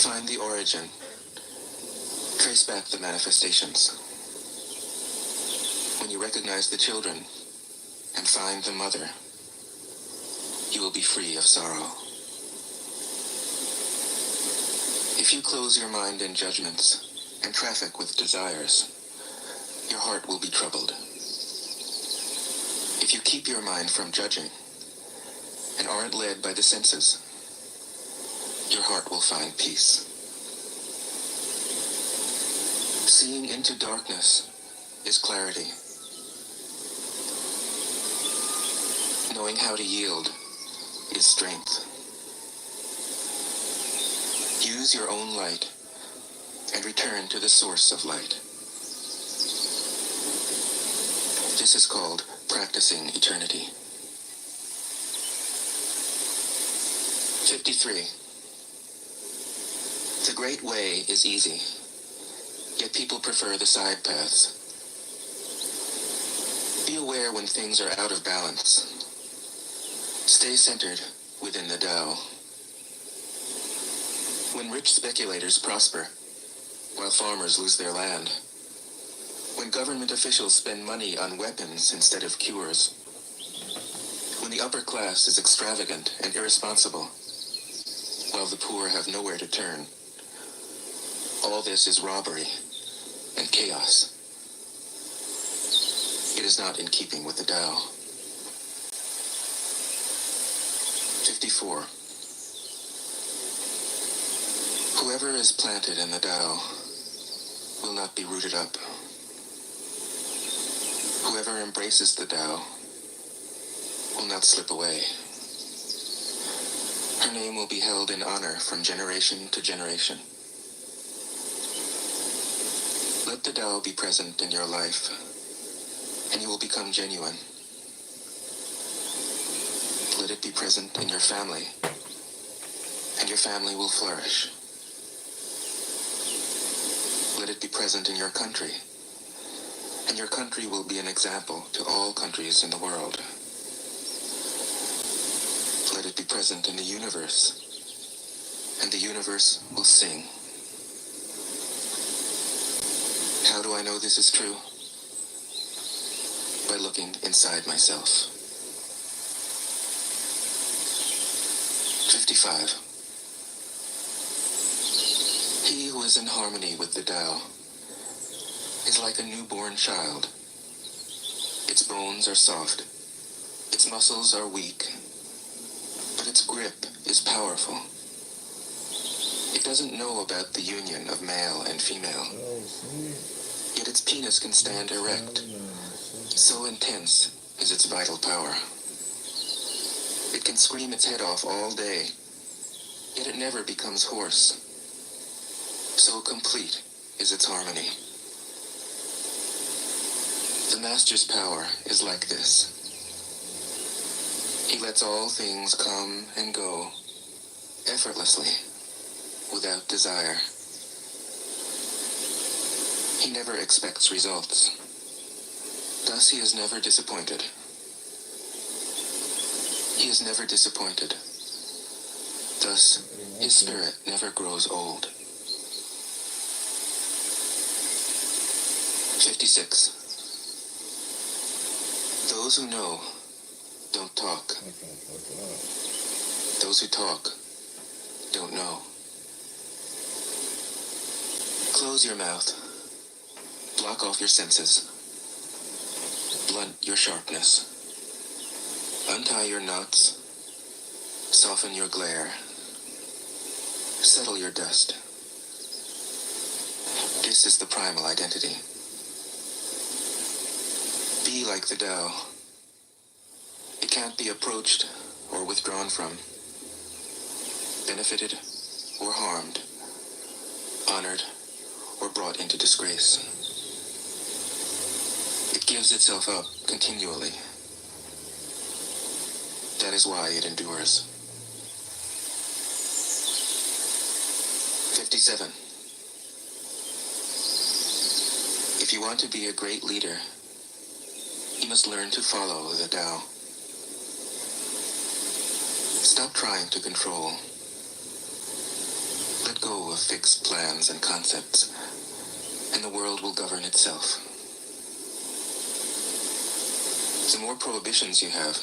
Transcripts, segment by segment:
Find the origin. Trace back the manifestations. When you recognize the children and find the mother, you will be free of sorrow. If you close your mind in judgments and traffic with desires, your heart will be troubled. If you keep your mind from judging and aren't led by the senses, your heart will find peace. Seeing into darkness is clarity. Knowing how to yield is strength. Use your own light and return to the source of light. This is called practicing eternity. 53. The great way is easy, yet people prefer the side paths. Be aware when things are out of balance. Stay centered within the Tao. When rich speculators prosper, while farmers lose their land. When government officials spend money on weapons instead of cures. When the upper class is extravagant and irresponsible, while the poor have nowhere to turn. All this is robbery and chaos. It is not in keeping with the Tao. 54. Whoever is planted in the Tao will not be rooted up. Whoever embraces the Tao will not slip away. Her name will be held in honor from generation to generation. Let the Tao be present in your life, and you will become genuine. Let it be present in your family, and your family will flourish. Let it be present in your country, and your country will be an example to all countries in the world. Let it be present in the universe, and the universe will sing. How do I know this is true? By looking inside myself. 55. He who is in harmony with the Tao is like a newborn child. Its bones are soft, its muscles are weak, but its grip is powerful. It doesn't know about the union of male and female, yet its penis can stand erect. So intense is its vital power. It can scream its head off all day, yet it never becomes hoarse. So complete is its harmony. The Master's power is like this. He lets all things come and go effortlessly, without desire. He never expects results. Thus he is never disappointed. He is never disappointed. Thus his spirit never grows old. 56. Those who know don't talk. Those who talk don't know. Close your mouth. Block off your senses. Blunt your sharpness. Untie your knots. Soften your glare. Settle your dust. This is the primal identity. Be like the Tao. It can't be approached or withdrawn from, benefited or harmed, honored or brought into disgrace. It gives itself up continually. That is why it endures. 57. If you want to be a great leader, you must learn to follow the Tao. Stop trying to control. Let let go of fixed plans and concepts, and the world will govern itself. The more prohibitions you have,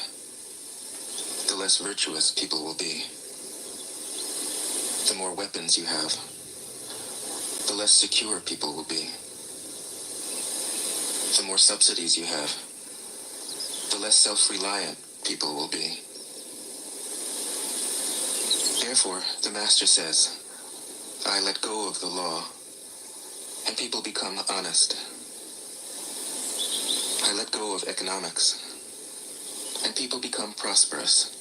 the less virtuous people will be. The more weapons you have, the less secure people will be. The more subsidies you have, the less self-reliant people will be. Therefore, the Master says, I let go of the law, and people become honest. I let go of economics, and people become prosperous.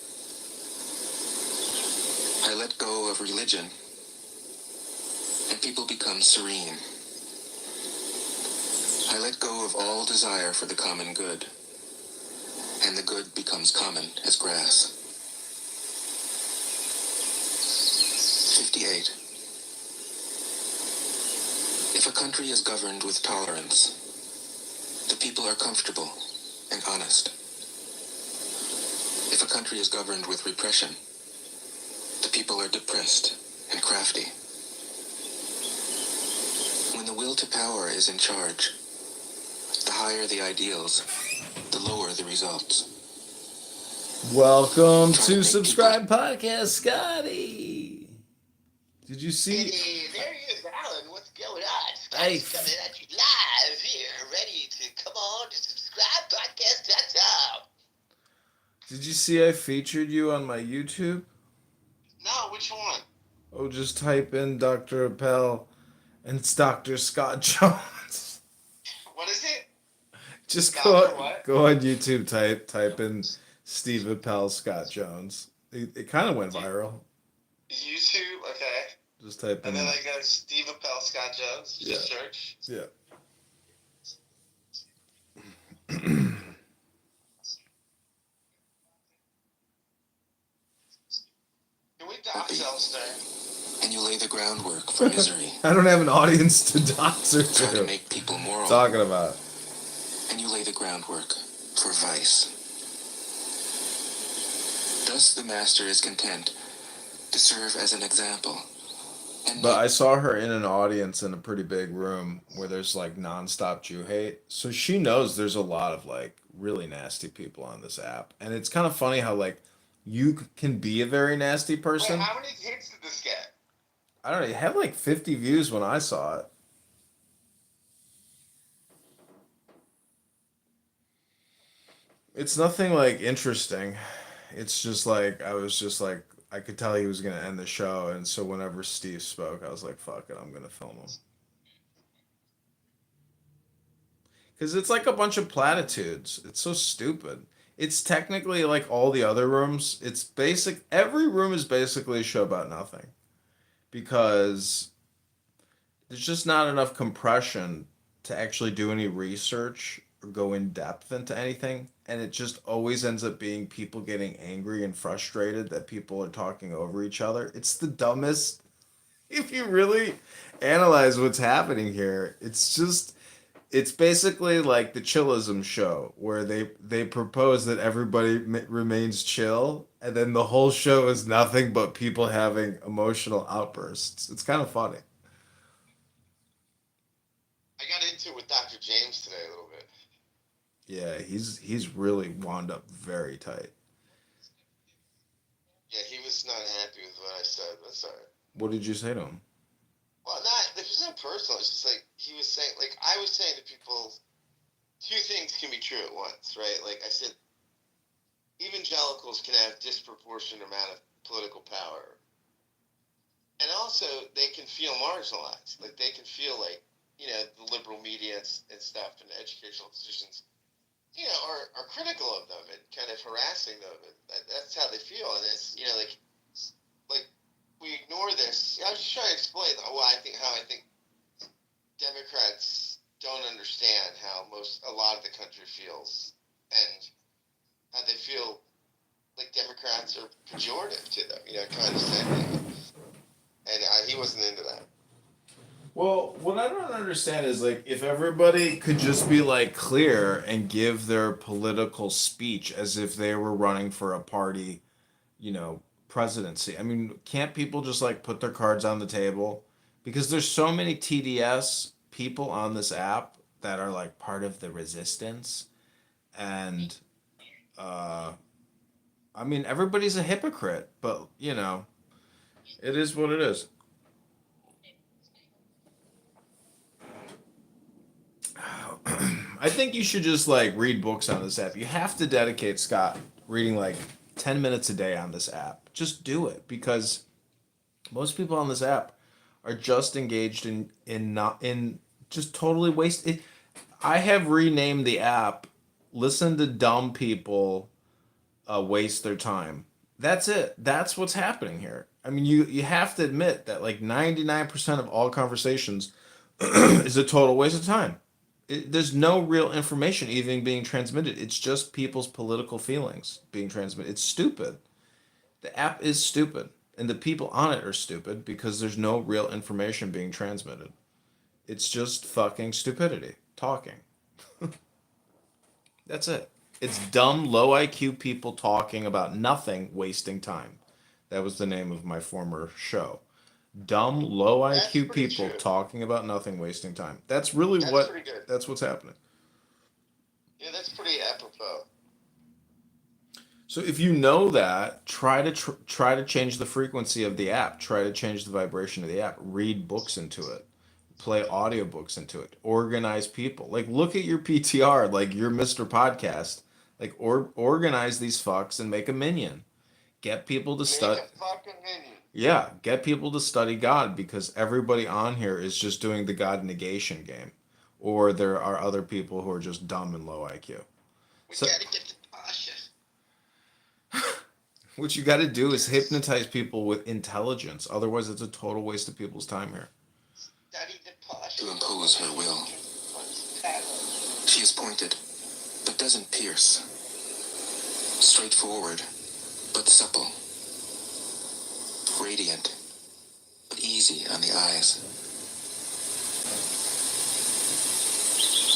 I let go of religion, and people become serene. I let go of all desire for the common good, and the good becomes common as grass. 58. If a country is governed with tolerance, the people are comfortable and honest. If a country is governed with repression, the people are depressed and crafty. When the will to power is in charge, the higher the ideals, the lower the results. Welcome to Subscribe Podcast, Scotty. Did you see? Hey, there he is, Alan. What's going on? Hey, Scotty's coming at you live here, ready to come on to subscribepodcast.com. Did you see I featured you on my YouTube? No, which one? Oh, just type in Dr. Appel and it's Dr. Scott Jones. What is it? Just Dr. go what? on YouTube, type in Steve Appel, Scott Jones. It kind of went viral. YouTube, okay. Just type in. And then I go Steve Appel, Scott Jones. Just search. Yeah. Can we dox Elster? And you lay the groundwork for misery. I don't have an audience to doctor Try to to. make people moral. Talking about. And you lay the groundwork for vice. Thus the Master is content to serve as an example. And But I saw her in an audience in a pretty big room where there's like nonstop Jew hate. So she knows there's a lot of like really nasty people on this app. And it's kind of funny how like you can be a very nasty person. Wait, how many hits did this get? I don't know. It had like 50 views when I saw it. It's nothing like interesting. It's just like I was just like I could tell he was gonna end the show, and so whenever Steve spoke, I was like, "Fuck it, I'm gonna film him." Because it's like a bunch of platitudes. It's so stupid. It's technically like all the other rooms. It's basic. Every room is basically a show about nothing, because there's just not enough compression to actually do any research or go in depth into anything. And it just always ends up being people getting angry and frustrated that people are talking over each other. It's the dumbest. If you really analyze what's happening here, it's basically like the chillism show where they propose that everybody remains chill, and then the whole show is nothing but people having emotional outbursts. It's kind of funny. I got into it with Dr. James today a little bit. Yeah, he's really wound up very tight. Yeah, he was not happy with what I said. That's all right. What did you say to him? Well, it was not personal. It's just like he was saying, like I was saying to people, two things can be true at once, right? Like I said, evangelicals can have disproportionate amount of political power, and also they can feel marginalized. Like they can feel like the liberal media and stuff and educational institutions, are critical of them and kind of harassing them. And that's how they feel, and it's like we ignore this. I was just trying to explain how I think Democrats don't understand how a lot of the country feels, and how they feel like Democrats are pejorative to them, condescending. And he wasn't into that. Well, what I don't understand is like if everybody could just be like clear and give their political speech as if they were running for a party, presidency. I mean, can't people just like put their cards on the table? Because there's so many TDS people on this app that are like part of the resistance, and uh, I mean, everybody's a hypocrite, but you know, it is what it is. I think you should just like read books on this app. You have to dedicate, Scott, reading like 10 minutes a day on this app. Just do it because most people on this app are just engaged in not in just totally wasted. I have renamed the app "Listen to Dumb People Waste Their Time." That's it. That's what's happening here. I mean, you have to admit that like 99% of all conversations is a total waste of time. There's no real information even being transmitted. It's just people's political feelings being transmitted. It's stupid. The app is stupid, and the people on it are stupid because there's no real information being transmitted. It's just fucking stupidity talking. That's it. It's dumb, low IQ people talking about nothing, wasting time. That was the name of my former show. Dumb, low That's IQ pretty people true. talking about nothing, wasting time. That's really That's what. pretty good. That's what's happening. Yeah, that's pretty apropos. So if you know that, try to change the frequency of the app. Try to change the vibration of the app. Read books into it. Play audiobooks into it. Organize people. Like look at your PTR, like your Mr. Podcast. Like organize these fucks and make a minion. Get people to Make study. a fucking minion. Yeah, get people to study God because everybody on here is just doing the God negation game, or there are other people who are just dumb and low IQ. We So gotta get the Pasha. what you got to do is hypnotize people with intelligence. Otherwise, it's a total waste of people's time here. Study the Pasha. To impose her will. She is pointed, but doesn't pierce. Straightforward, but supple. Radiant, but easy on the eyes.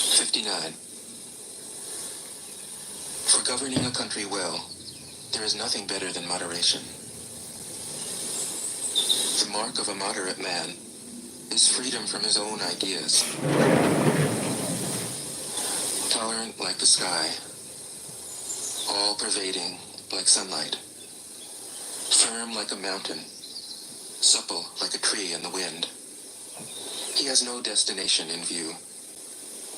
59. For governing a country well, there is nothing better than moderation. The mark of a moderate man is freedom from his own ideas. Tolerant like the sky, all-pervading like sunlight, firm like a mountain, supple like a tree in the wind. He has no destination in view,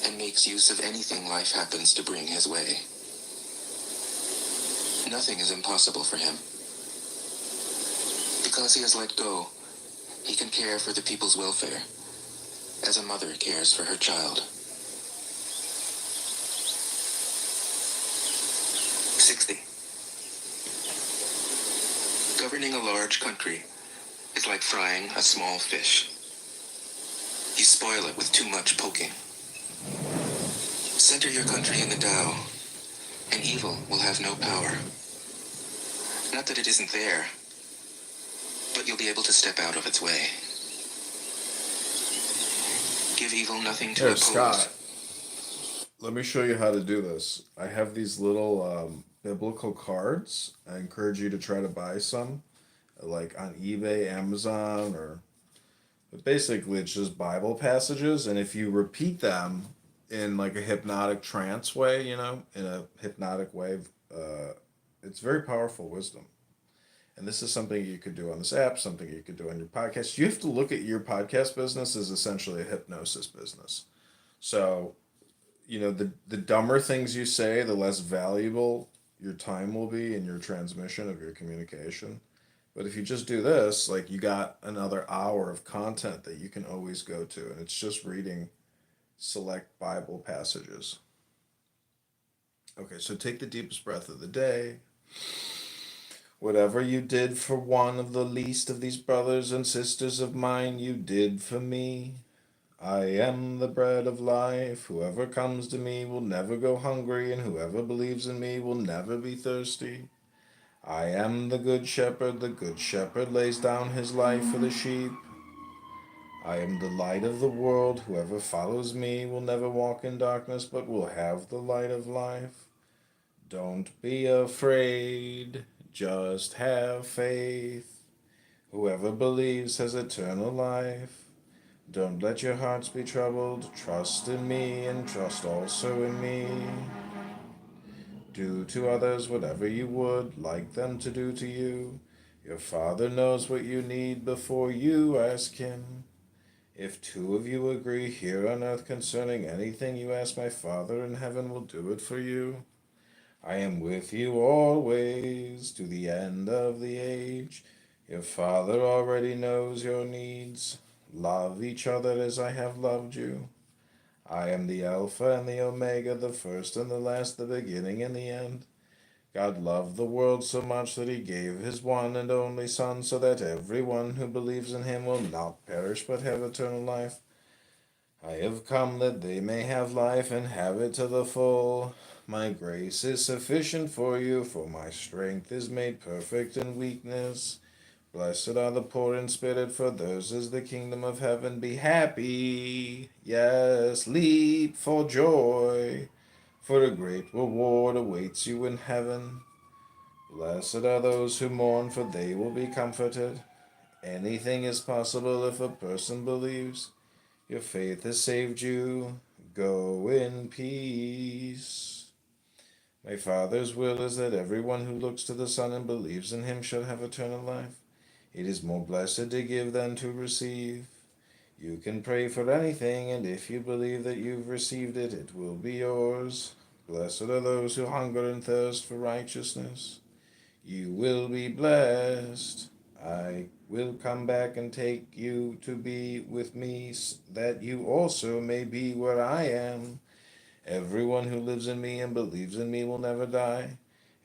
and makes use of anything life happens to bring his way. Nothing is impossible for him. Because he has let go, he can care for the people's welfare, as a mother cares for her child. 60. Governing a large country is like frying a small fish. You spoil it with too much poking. Center your country in the Tao, and evil will have no power. Not that it isn't there, but you'll be able to step out of its way. Give evil nothing to Here, oppose. Scott. Let me show you how to do this. I have these little biblical cards. I encourage you to try to buy some, like on eBay, Amazon, or but basically it's just Bible passages, and if you repeat them in like a hypnotic trance way, you know, in a hypnotic way, it's very powerful wisdom. And this is something you could do on this app, something you could do on your podcast. You have to look at your podcast business as essentially a hypnosis business. So, you know, the dumber things you say, the less valuable your time will be in your transmission of your communication. But if you just do this, like you got another hour of content that you can always go to, and it's just reading select Bible passages. Okay, so take the deepest breath of the day. Whatever you did for one of the least of these brothers and sisters of mine, you did for me. I am the bread of life. Whoever comes to me will never go hungry, and whoever believes in me will never be thirsty. I am the good shepherd. The good shepherd lays down his life for the sheep. I am the light of the world. Whoever follows me will never walk in darkness, but will have the light of life. Don't be afraid. Just have faith. Whoever believes has eternal life. Don't let your hearts be troubled. Trust in me and trust also in me. Do to others whatever you would like them to do to you. Your Father knows what you need before you ask Him. If two of you agree here on earth concerning anything you ask, my Father in heaven will do it for you. I am with you always to the end of the age. Your Father already knows your needs. Love each other as I have loved you. I am the Alpha and the Omega, the first and the last, the beginning and the end. God loved the world so much that He gave His one and only Son, so that everyone who believes in Him will not perish but have eternal life. I have come that they may have life and have it to the full. My grace is sufficient for you, for my strength is made perfect in weakness. Blessed are the poor in spirit, for theirs is the kingdom of heaven. Be happy, yes, leap for joy, for a great reward awaits you in heaven. Blessed are those who mourn, for they will be comforted. Anything is possible if a person believes. Your faith has saved you. Go in peace. My Father's will is that everyone who looks to the Son and believes in Him shall have eternal life. It is more blessed to give than to receive. You can pray for anything, and if you believe that you've received it, it will be yours. Blessed are those who hunger and thirst for righteousness. You will be blessed. I will come back and take you to be with me, that you also may be where I am. Everyone who lives in me and believes in me will never die.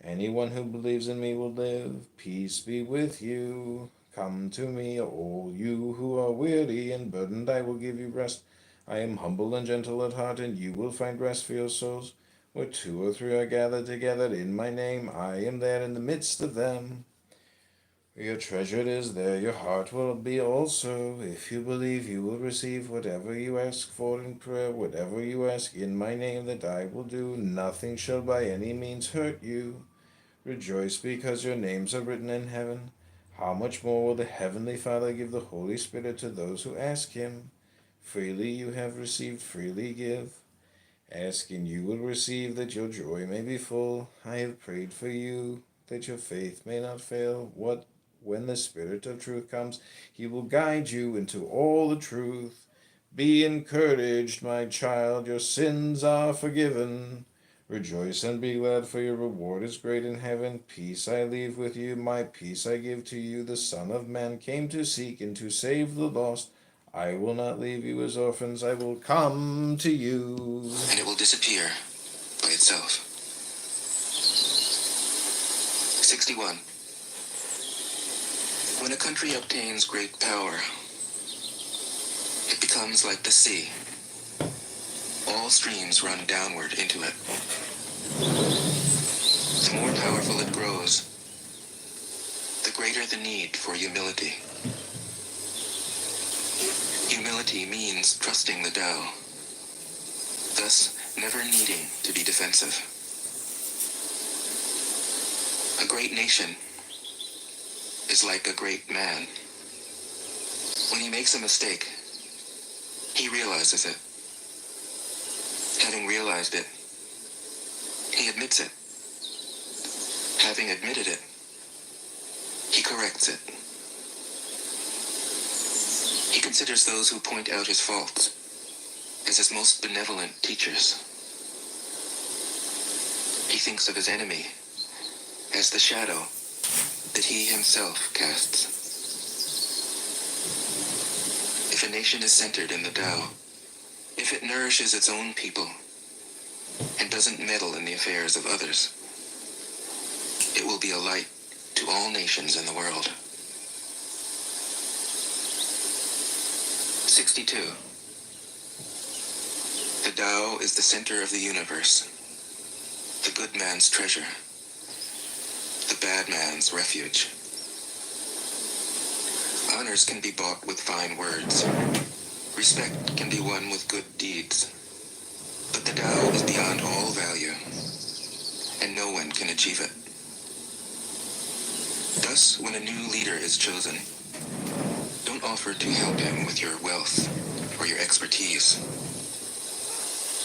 Anyone who believes in me will live. Peace be with you. Come to me, all you who are weary and burdened, I will give you rest. I am humble and gentle at heart, and you will find rest for your souls. Where two or three are gathered together in my name, I am there in the midst of them. Where your treasure is, there your heart will be also. If you believe, you will receive whatever you ask for in prayer. Whatever you ask in my name, that I will do. Nothing shall by any means hurt you. Rejoice because your names are written in heaven. How much more will the Heavenly Father give the Holy Spirit to those who ask Him? Freely you have received, freely give. Ask and you will receive, that your joy may be full. I have prayed for you, that your faith may not fail. When the Spirit of truth comes, He will guide you into all the truth. Be encouraged, my child, your sins are forgiven. Rejoice and be glad, for your reward is great in heaven. Peace I leave with you, my peace I give to you. The Son of Man came to seek and to save the lost. I will not leave you as orphans, I will come to you. And it will disappear by itself. 61. When a country obtains great power, it becomes like the sea. All streams run downward into it. The more powerful it grows, the greater the need for humility. Humility means trusting the Tao, thus never needing to be defensive. A great nation is like a great man. When he makes a mistake, he realizes it. Having realized it, he admits it. Having admitted it, he corrects it. He considers those who point out his faults as his most benevolent teachers. He thinks of his enemy as the shadow that he himself casts. If a nation is centered in the Tao, if it nourishes its own people and doesn't meddle in the affairs of others, it will be a light to all nations in the world. 62. The Tao is the center of the universe, the good man's treasure, the bad man's refuge. Honors can be bought with fine words. Respect can be won with good deeds. But the Tao is beyond all value, and no one can achieve it. Thus, when a new leader is chosen, don't offer to help him with your wealth or your expertise.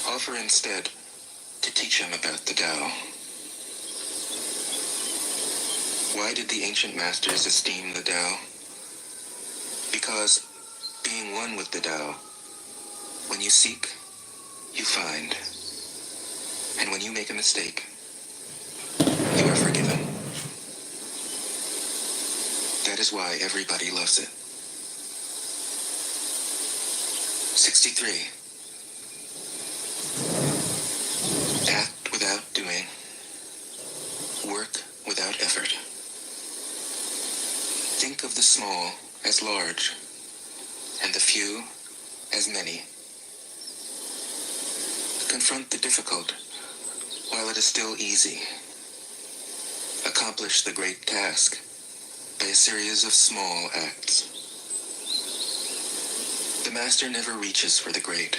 Offer instead to teach him about the Tao. Why did the ancient masters esteem the Tao? Because, being one with the Tao, when you seek, you find. And when you make a mistake, you are forgiven. That is why everybody loves it. 63. Act without doing. Work without effort. Think of the small as large, and the few as many. Confront the difficult while it is still easy. Accomplish the great task by a series of small acts. The master never reaches for the great.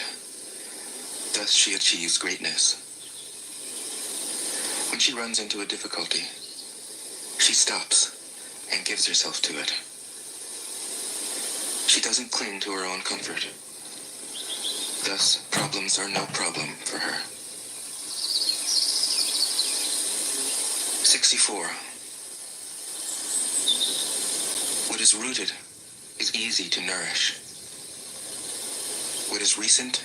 Thus she achieves greatness. When she runs into a difficulty, she stops and gives herself to it. She doesn't cling to her own comfort. Thus, problems are no problem for her. 64. What is rooted is easy to nourish. What is recent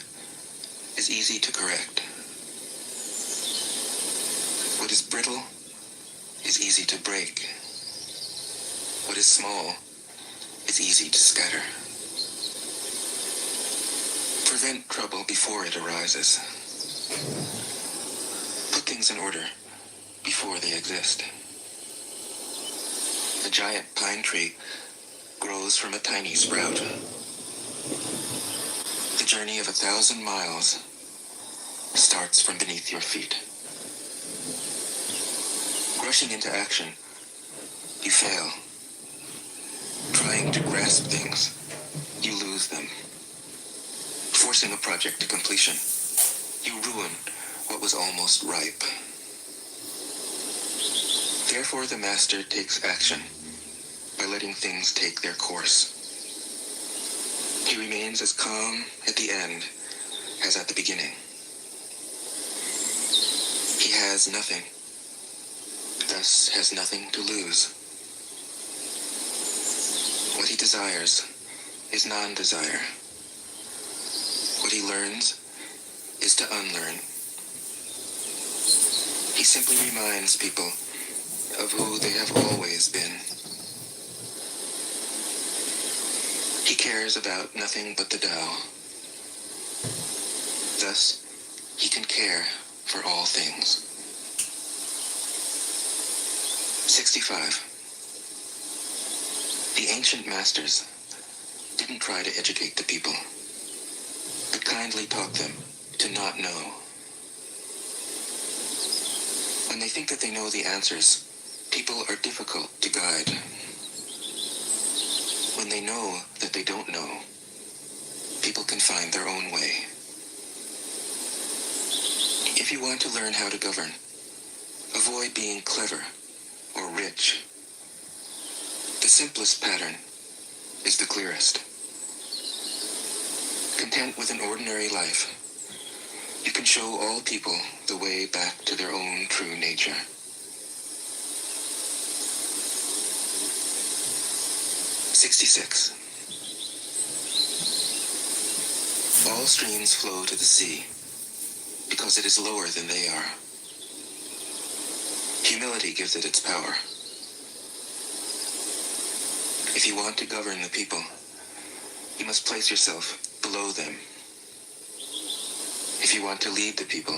is easy to correct. What is brittle is easy to break. What is small is easy to scatter. Prevent trouble before it arises. Put things in order before they exist. A giant pine tree grows from a tiny sprout. The journey of 1,000 miles starts from beneath your feet. Rushing into action, you fail. Trying to grasp things, you lose them. Forcing a project to completion, you ruin what was almost ripe. Therefore, the master takes action by letting things take their course. He remains as calm at the end as at the beginning. He has nothing, thus has nothing to lose. What he desires is non-desire. What he learns is to unlearn. He simply reminds people of who they have always been. He cares about nothing but the Tao. Thus, he can care for all things. 65. The ancient masters didn't try to educate the people, but kindly taught them to not know. When they think that they know the answers, people are difficult to guide. When they know that they don't know, people can find their own way. If you want to learn how to govern, avoid being clever or rich. The simplest pattern is the clearest. Content with an ordinary life, you can show all people the way back to their own true nature. 66. All streams flow to the sea because it is lower than they are. Humility gives it its power. If you want to govern the people, you must place yourself below them. If you want to lead the people,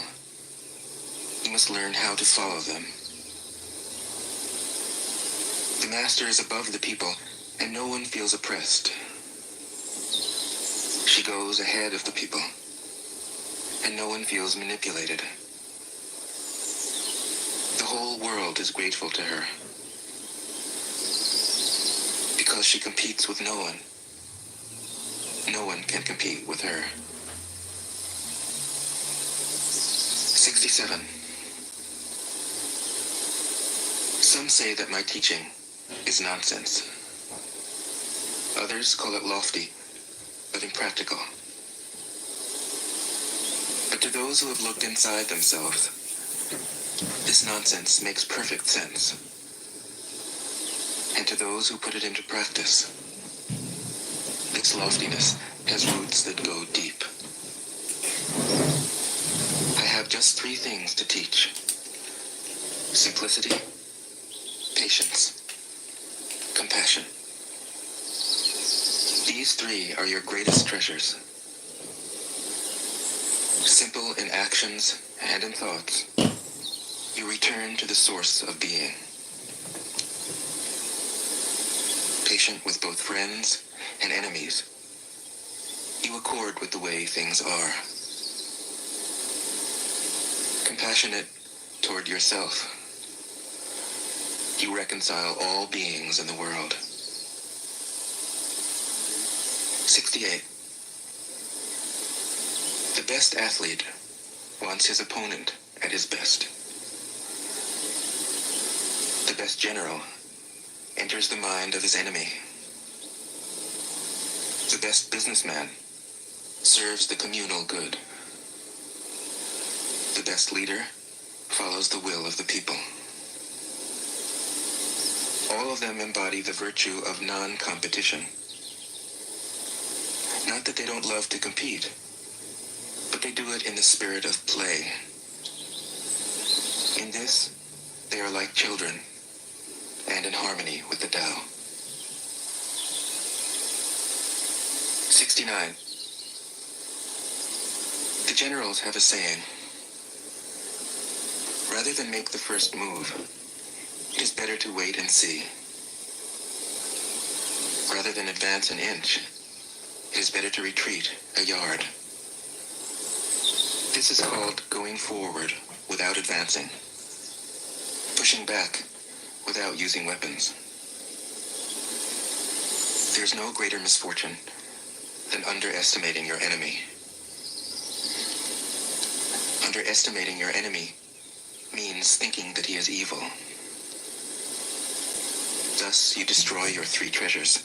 you must learn how to follow them. The master is above the people, and no one feels oppressed. She goes ahead of the people, and no one feels manipulated. The whole world is grateful to her, because she competes with no one. No one can compete with her. 67. Some say that my teaching is nonsense. Others call it lofty, but impractical. But to those who have looked inside themselves, this nonsense makes perfect sense. And to those who put it into practice, its loftiness has roots that go deep. I have just 3 things to teach: simplicity, patience, compassion. These 3 are your greatest treasures. Simple in actions and in thoughts, you return to the source of being. Patient with both friends and enemies, you accord with the way things are. Compassionate toward yourself, you reconcile all beings in the world. 68. The best athlete wants his opponent at his best. The best general enters the mind of his enemy. The best businessman serves the communal good. The best leader follows the will of the people. All of them embody the virtue of non-competition. Not that they don't love to compete, but they do it in the spirit of play. In this, they are like children, and in harmony with the Tao. 69. The generals have a saying: rather than make the first move, it is better to wait and see. Rather than advance an inch, it is better to retreat a yard. This is called going forward without advancing, pushing back without using weapons. There's no greater misfortune than underestimating your enemy. Underestimating your enemy means thinking that he is evil. Thus, you destroy your 3 treasures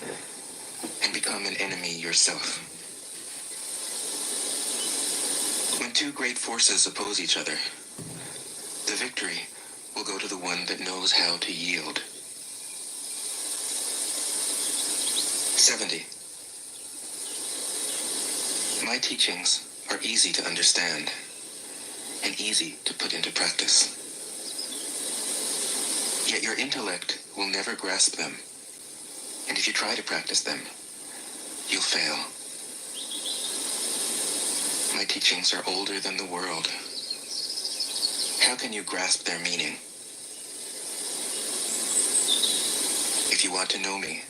and become an enemy yourself. When 2 great forces oppose each other, the victory will go to the one that knows how to yield. 70. My teachings are easy to understand and easy to put into practice. Yet your intellect will never grasp them, and if you try to practice them, you'll fail. My teachings are older than the world. How can you grasp their meaning? If you want to know me,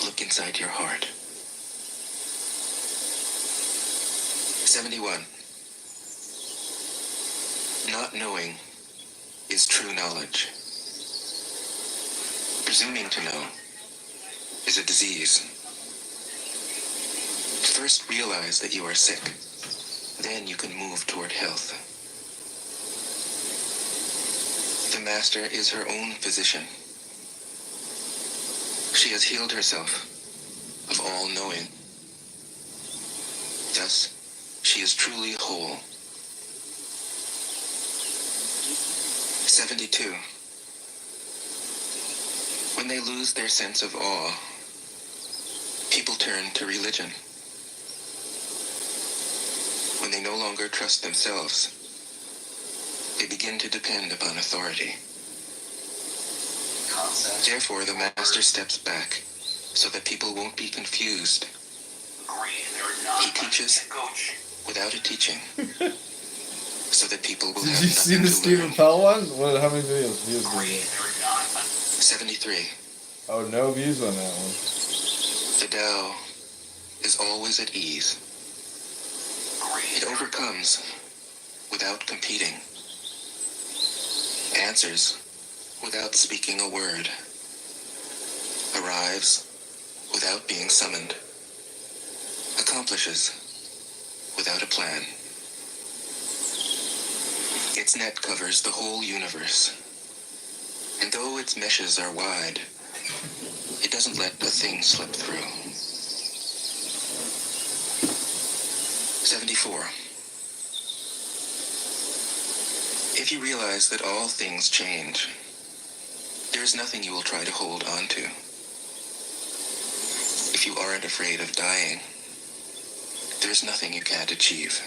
look inside your heart. 71. Not knowing is true knowledge. Presuming to know is a disease. First realize that you are sick. Then you can move toward health. The master is her own physician. She has healed herself of all knowing. Thus, she is truly whole. 72. When they lose their sense of awe, people turn to religion. When they no longer trust themselves, they begin to depend upon authority. Therefore, the master steps back so that people won't be confused. He teaches without a teaching, so that people will Did have you see nothing the to Stephen learn. Pell one? What? How many views did it? 73. Oh, no views on that one. The Tao is always at ease. It overcomes without competing, answers without speaking a word, arrives without being summoned, accomplishes without a plan. Its net covers the whole universe, And though its meshes are wide, it doesn't let a thing slip through. 74. If you realize that all things change, there is nothing you will try to hold on to. If you aren't afraid of dying, there's nothing you can't achieve.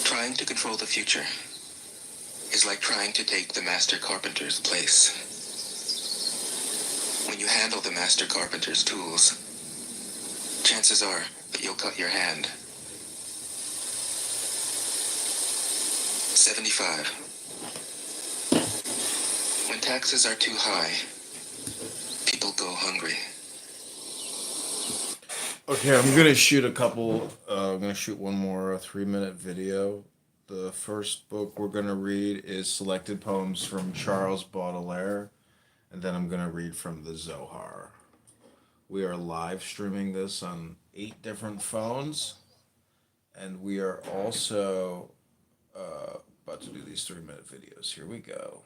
Trying to control the future is like trying to take the master carpenter's place. When you handle the master carpenter's tools, chances are that you'll cut your hand. 75. When taxes are too high, people go hungry. Okay, I'm gonna shoot I'm gonna shoot one more 3-minute video. The first book we're gonna read is Selected Poems from Charles Baudelaire, and then I'm gonna read from the Zohar. We are live streaming this on 8 different phones, and we are also about to do these 3-minute videos. Here we go.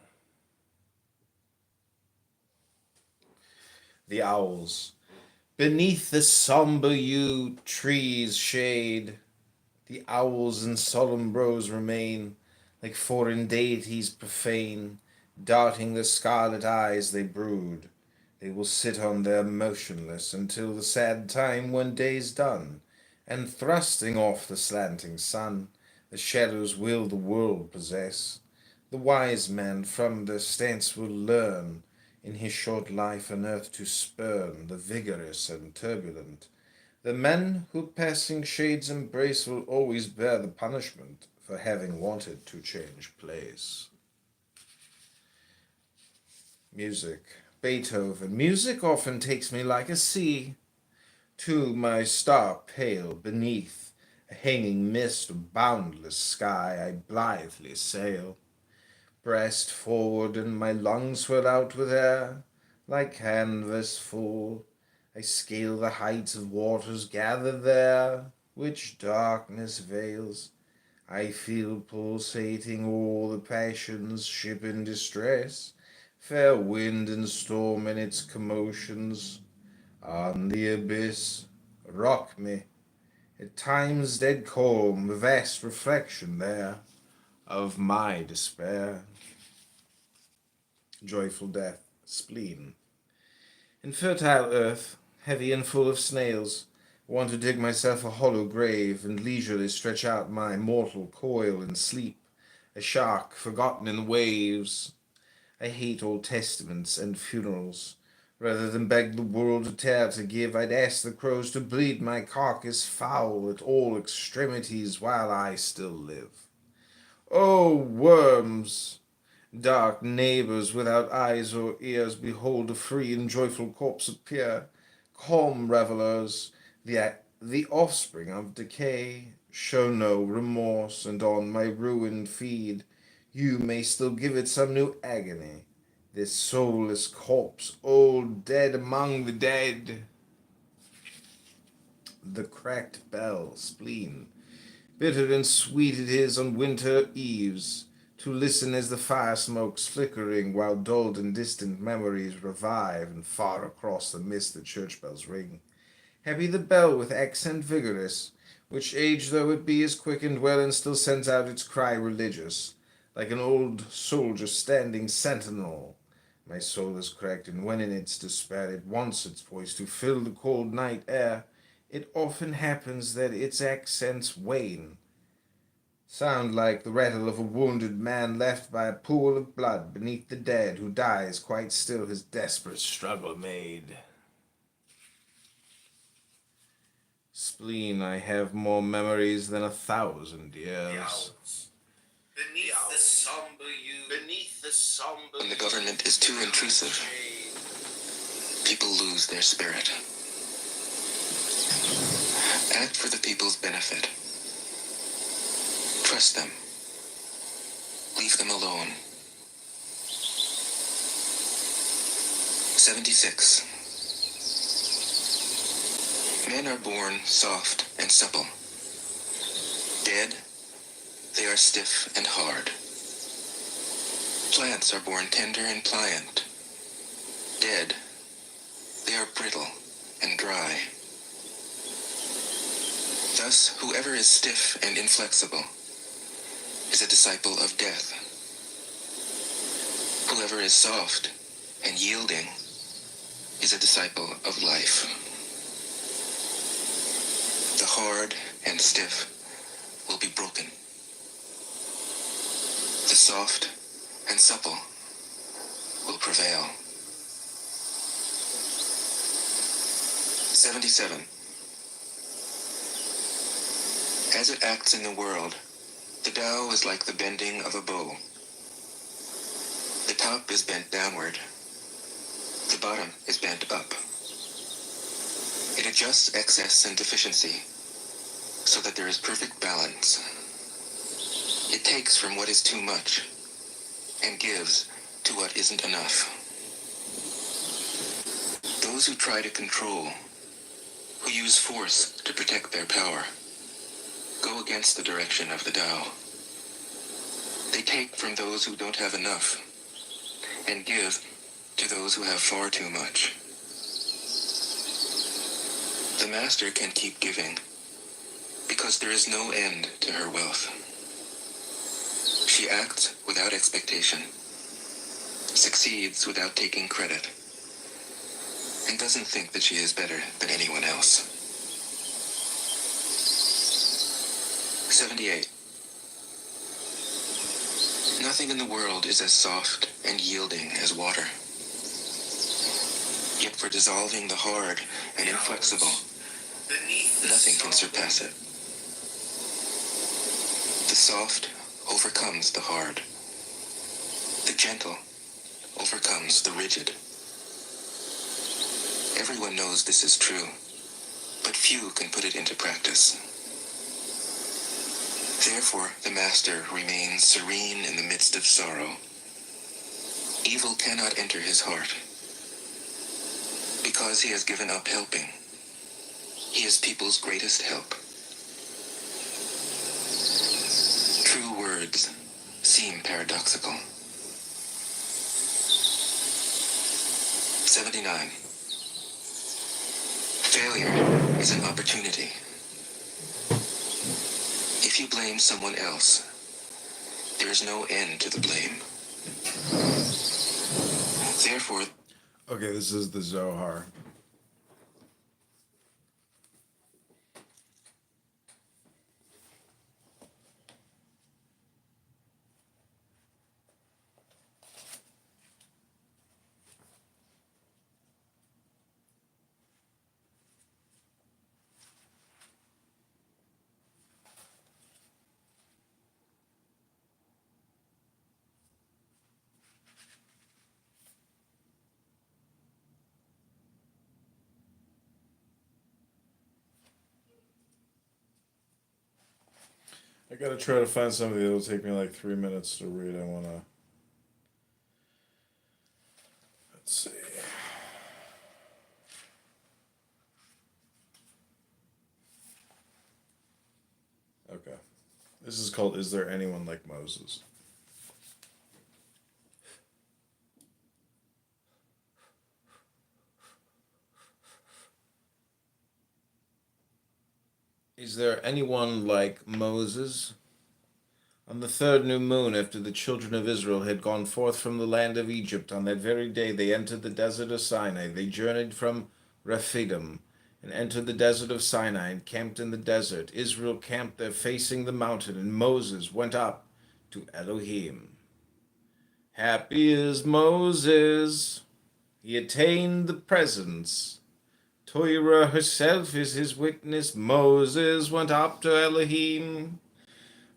The Owls. Beneath the somber yew trees' shade, the owls in solemn rows remain, like foreign deities profane, darting their scarlet eyes they brood. They will sit on there motionless until the sad time when day's done, and thrusting off the slanting sun, the shadows will the world possess. The wise man from their stance will learn, in his short life on earth to spurn the vigorous and turbulent. The men who passing shades embrace will always bear the punishment for having wanted to change place. Music. Beethoven. Music often takes me like a sea to my star pale beneath a hanging mist of boundless sky I blithely sail. Breast forward and my lungs swell out with air, like canvas full, I scale the heights of waters gathered there, which darkness veils. I feel pulsating all the passions, ship in distress, fair wind and storm in its commotions. On the abyss, rock me, at times dead calm, the vast reflection there of my despair. Joyful death, spleen. In fertile earth, heavy and full of snails, I want to dig myself a hollow grave and leisurely stretch out my mortal coil in sleep, a shark forgotten in the waves. I hate Old Testaments and funerals. Rather than beg the world to tear to give, I'd ask the crows to bleed my carcass foul at all extremities while I still live. Oh, worms! Dark neighbors without eyes or ears, behold a free and joyful corpse appear. Calm revelers, the offspring of decay, show no remorse, and on my ruin feed. You may still give it some new agony. This soulless corpse, old dead among the dead. The cracked bell, spleen. Bitter and sweet it is on winter eves to listen as the fire smoke's flickering, while dulled and distant memories revive, and far across the mist the church bells ring. Happy the bell with accent vigorous, which age though it be is quickened well, and still sends out its cry religious, like an old soldier standing sentinel. My soul is cracked, and when in its despair it wants its voice to fill the cold night air, it often happens that its accents wane, sound like the rattle of a wounded man left by a pool of blood beneath the dead, who dies quite still his desperate struggle made. Spleen, I have more memories than 1,000 years. Beneath the somber When the government is too intrusive, people lose their spirit. Act for the people's benefit. Trust them. Leave them alone. 76. Men are born soft and supple. Dead, they are stiff and hard. Plants are born tender and pliant. Dead, they are brittle and dry. Thus, whoever is stiff and inflexible is a disciple of death. Whoever is soft and yielding is a disciple of life. The hard and stiff will be broken. The soft and supple will prevail. 77. As it acts in the world, the Tao is like the bending of a bow. The top is bent downward. The bottom is bent up. It adjusts excess and deficiency so that there is perfect balance. It takes from what is too much and gives to what isn't enough. Those who try to control, who use force to protect their power, go against the direction of the Tao. They take from those who don't have enough and give to those who have far too much. The master can keep giving because there is no end to her wealth. She acts without expectation, succeeds without taking credit, and doesn't think that she is better than anyone else. 78. Nothing in the world is as soft and yielding as water. Yet for dissolving the hard and inflexible, nothing can surpass it. The soft overcomes the hard. The gentle overcomes the rigid. Everyone knows this is true, but few can put it into practice. Therefore, the master remains serene in the midst of sorrow. Evil cannot enter his heart. Because he has given up helping, he is people's greatest help. True words seem paradoxical. 79. Failure is an opportunity. If you blame someone else, there is no end to the blame. Therefore, Okay, this is the Zohar. I gotta try to find something that'll take me like 3 minutes to read. I wanna. Let's see. Okay. This is called Is There Anyone Like Moses? Is there anyone like Moses? On the third new moon, after the children of Israel had gone forth from the land of Egypt, on that very day they entered the desert of Sinai. They journeyed from Rephidim and entered the desert of Sinai and camped in the desert. Israel camped there facing the mountain, and Moses went up to Elohim. Happy is Moses. He attained the presence. Torah herself is his witness. Moses went up to Elohim.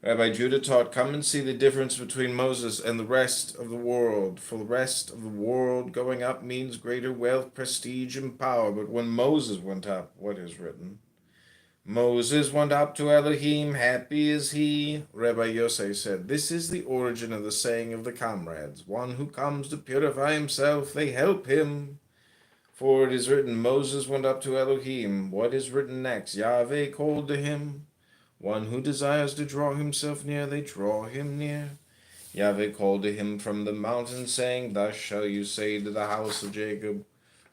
Rabbi Judah taught, come and see the difference between Moses and the rest of the world. For the rest of the world, going up means greater wealth, prestige, and power. But when Moses went up, what is written? Moses went up to Elohim, happy is he. Rabbi Yosef said, this is the origin of the saying of the comrades. One who comes to purify himself, they help him. For it is written, Moses went up to Elohim. What is written next? Yahweh called to him. One who desires to draw himself near, they draw him near. Yahweh called to him from the mountain, saying, Thus shall you say to the house of Jacob,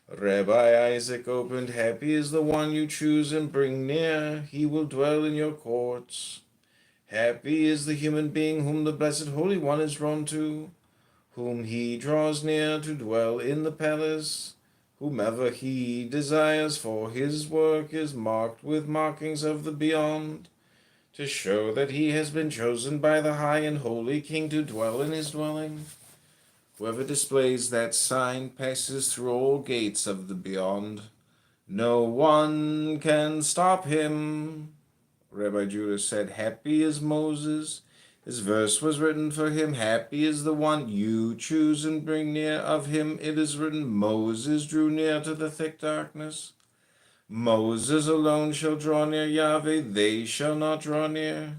Rabbi Isaac opened, happy is the one you choose and bring near, he will dwell in your courts. Happy is the human being whom the Blessed Holy One is drawn to, whom he draws near to dwell in the palace. Whomever he desires, for his work is marked with markings of the beyond, to show that he has been chosen by the high and holy king to dwell in his dwelling. Whoever displays that sign passes through all gates of the beyond. No one can stop him. Rabbi Judah said, Happy is Moses. His verse was written for him. Happy is the one you choose and bring near. Of him it is written, Moses drew near to the thick darkness. Moses alone shall draw near Yahweh. They shall not draw near.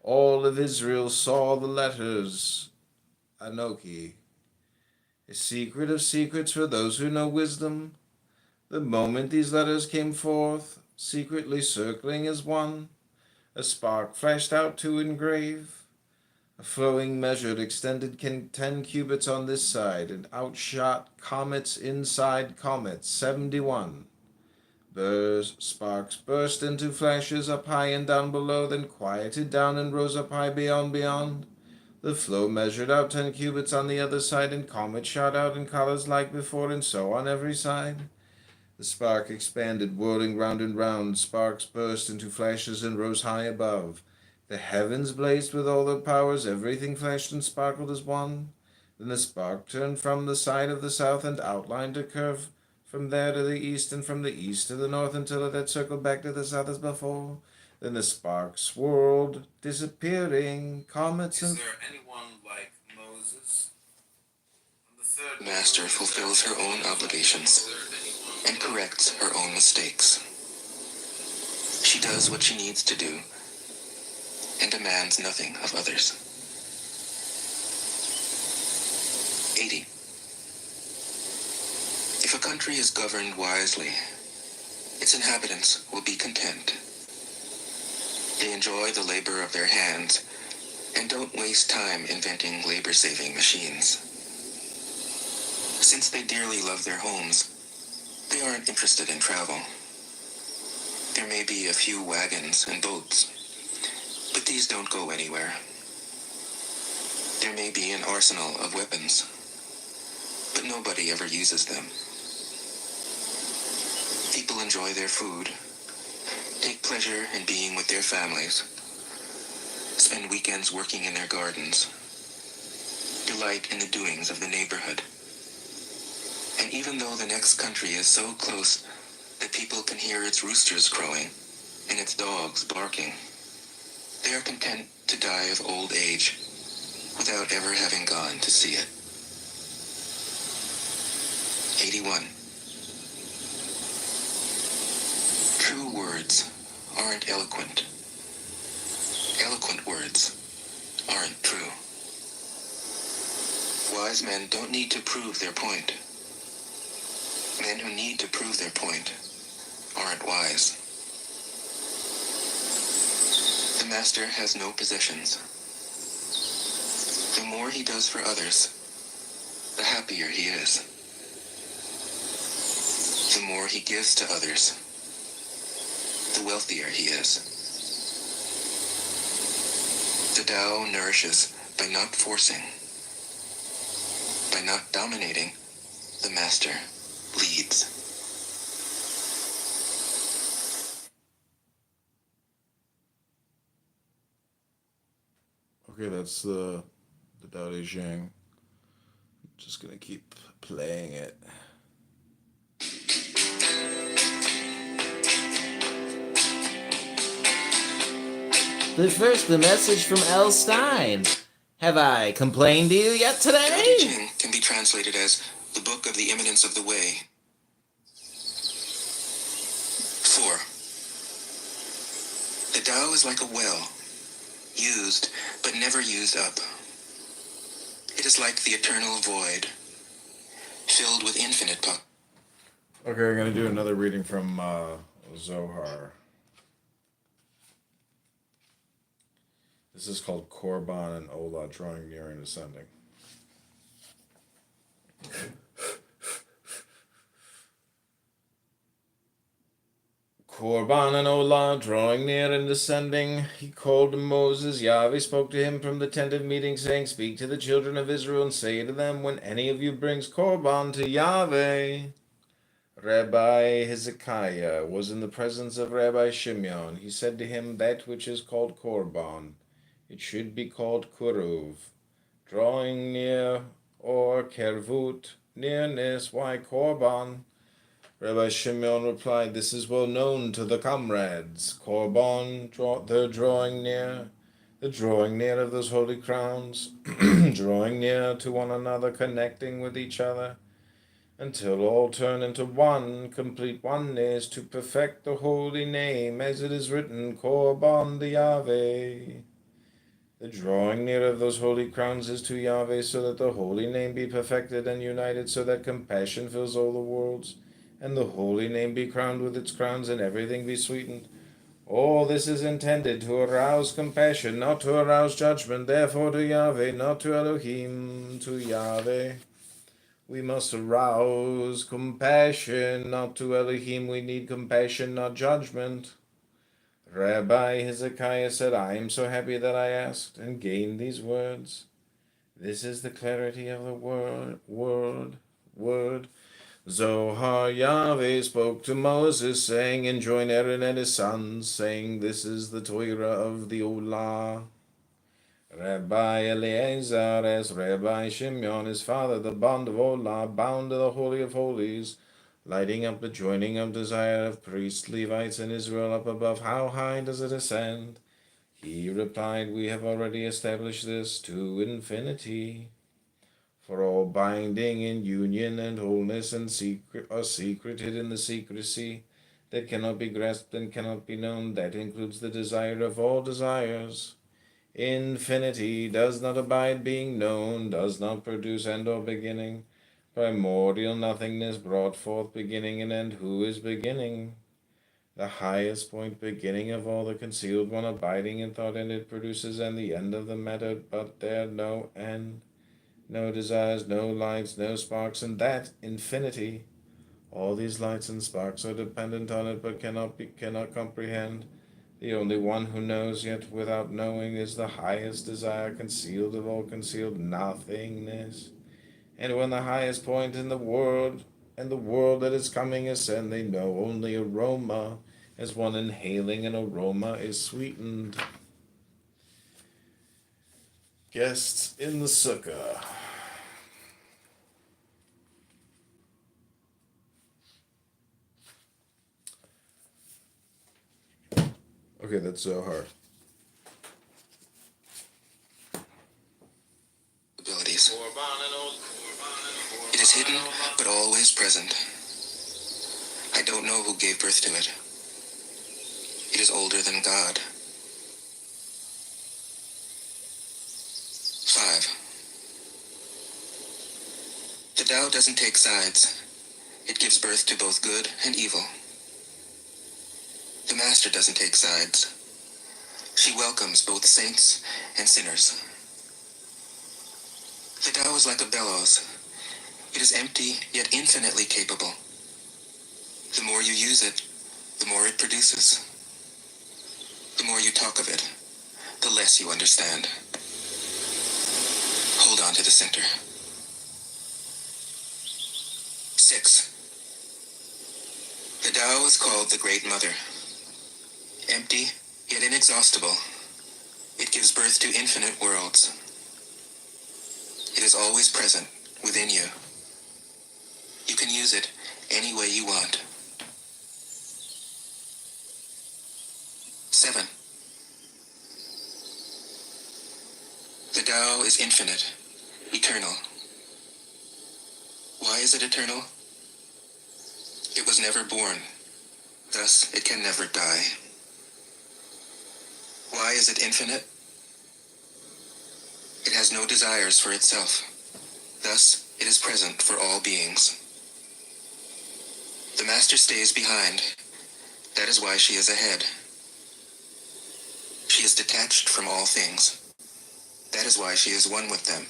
All of Israel saw the letters. Anoki. A secret of secrets for those who know wisdom. The moment these letters came forth, secretly circling as one, a spark flashed out to engrave. A flowing measured extended 10 cubits on this side, and outshot comets inside comets, 71. Sparks burst into flashes up high and down below, then quieted down and rose up high beyond. The flow measured out 10 cubits on the other side, and comets shot out in colors like before, and so on every side. The spark expanded, whirling round and round. Sparks burst into flashes and rose high above. The heavens blazed with all their powers. Everything flashed and sparkled as one. Then the spark turned from the side of the south and outlined a curve from there to the east, and from the east to the north, until it had circled back to the south as before. Then the spark swirled, disappearing. Comets and... Is there anyone like Moses? The Master fulfills her own obligations and corrects her own mistakes. She does what she needs to do and demands nothing of others. 80. If a country is governed wisely, its inhabitants will be content. They enjoy the labor of their hands and don't waste time inventing labor-saving machines. Since they dearly love their homes, they aren't interested in travel. There may be a few wagons and boats, but these don't go anywhere. There may be an arsenal of weapons, but nobody ever uses them. People enjoy their food, take pleasure in being with their families, spend weekends working in their gardens, delight in the doings of the neighborhood. And even though the next country is so close that people can hear its roosters crowing and its dogs barking, they are content to die of old age without ever having gone to see it. 81. True words aren't eloquent. Eloquent words aren't true. Wise men don't need to prove their point. Men who need to prove their point aren't wise. The Master has no possessions. The more he does for others, the happier he is. The more he gives to others, the wealthier he is. The Tao nourishes by not forcing. By not dominating, the Master leads. Okay, that's the Tao Te Ching. Just gonna keep playing it. But first, the message from L. Stein. Have I complained to you yet Tao Te today? Ching can be translated as the Book of the Imminence of the Way. 4. The Tao is like a well, used but never used up. It is like the eternal void, filled with infinite Okay, I'm gonna do another reading from Zohar. This is called Korban and Ola, drawing near and ascending. Korban and Ola, drawing near and descending, he called to Moses. Yahweh spoke to him from the tent of meeting, saying, Speak to the children of Israel and say to them, when any of you brings Korban to Yahweh. Rabbi Hezekiah was in the presence of Rabbi Shimeon. He said to him, That which is called Korban, it should be called Kuruv, drawing near, or Kervut, nearness. Why Korban? Rabbi Shimeon replied, This is well known to the comrades. Korban, they're drawing near, the drawing near of those holy crowns, drawing near to one another, connecting with each other, until all turn into one, complete oneness, to perfect the holy name, as it is written, Korban the Yahweh. The drawing near of those holy crowns is to Yahweh, so that the holy name be perfected and united, so that compassion fills all the worlds, and the holy name be crowned with its crowns, and everything be sweetened. All this is intended to arouse compassion, not to arouse judgment. Therefore to Yahweh, not to Elohim, to Yahweh. We must arouse compassion, not to Elohim. We need compassion, not judgment. Rabbi Hezekiah said, I am so happy that I asked and gained these words. This is the clarity of the word. Zohar. Yahweh spoke to Moses, saying, Enjoin Aaron and his sons, saying, This is the Torah of the Olah. Rabbi Eleazar as Rabbi Shimeon, his father, the bond of Olah, bound to the Holy of Holies, lighting up the joining of desire of priests, Levites, and Israel up above. How high does it ascend? He replied, We have already established this to infinity. For all binding and union and wholeness and secret are secreted in the secrecy that cannot be grasped and cannot be known. That includes the desire of all desires. Infinity does not abide being known, does not produce end or beginning. Primordial nothingness brought forth beginning and end. Who is beginning? The highest point, beginning of all, the concealed one, abiding in thought, and it produces, and the end of the matter, but there no end. No desires, no lights, no sparks, and that infinity. All these lights and sparks are dependent on it, but cannot comprehend. The only one who knows, yet without knowing, is the highest desire, concealed of all concealed nothingness. And when the highest point in the world, and the world that is coming ascend, they know only aroma, as one inhaling an aroma is sweetened. Guests in the sukkah. Okay, that's Zohar. Abilities. It is hidden, but always present. I don't know who gave birth to it. It is older than God. 5. The Tao doesn't take sides. It gives birth to both good and evil. The Master doesn't take sides. She welcomes both saints and sinners. The Tao is like a bellows. It is empty, yet infinitely capable. The more you use it, the more it produces. The more you talk of it, the less you understand. Hold on to the center. 6. The Tao is called the Great Mother. Empty, yet inexhaustible, it gives birth to infinite worlds. It is always present within you. You can use it any way you want. 7. The Tao is infinite, eternal. Why is it eternal? It was never born, thus it can never die. Why is it infinite? It has no desires for itself, thus it is present for all beings. The Master stays behind, that is why she is ahead. She is detached from all things. That is why she is one with them.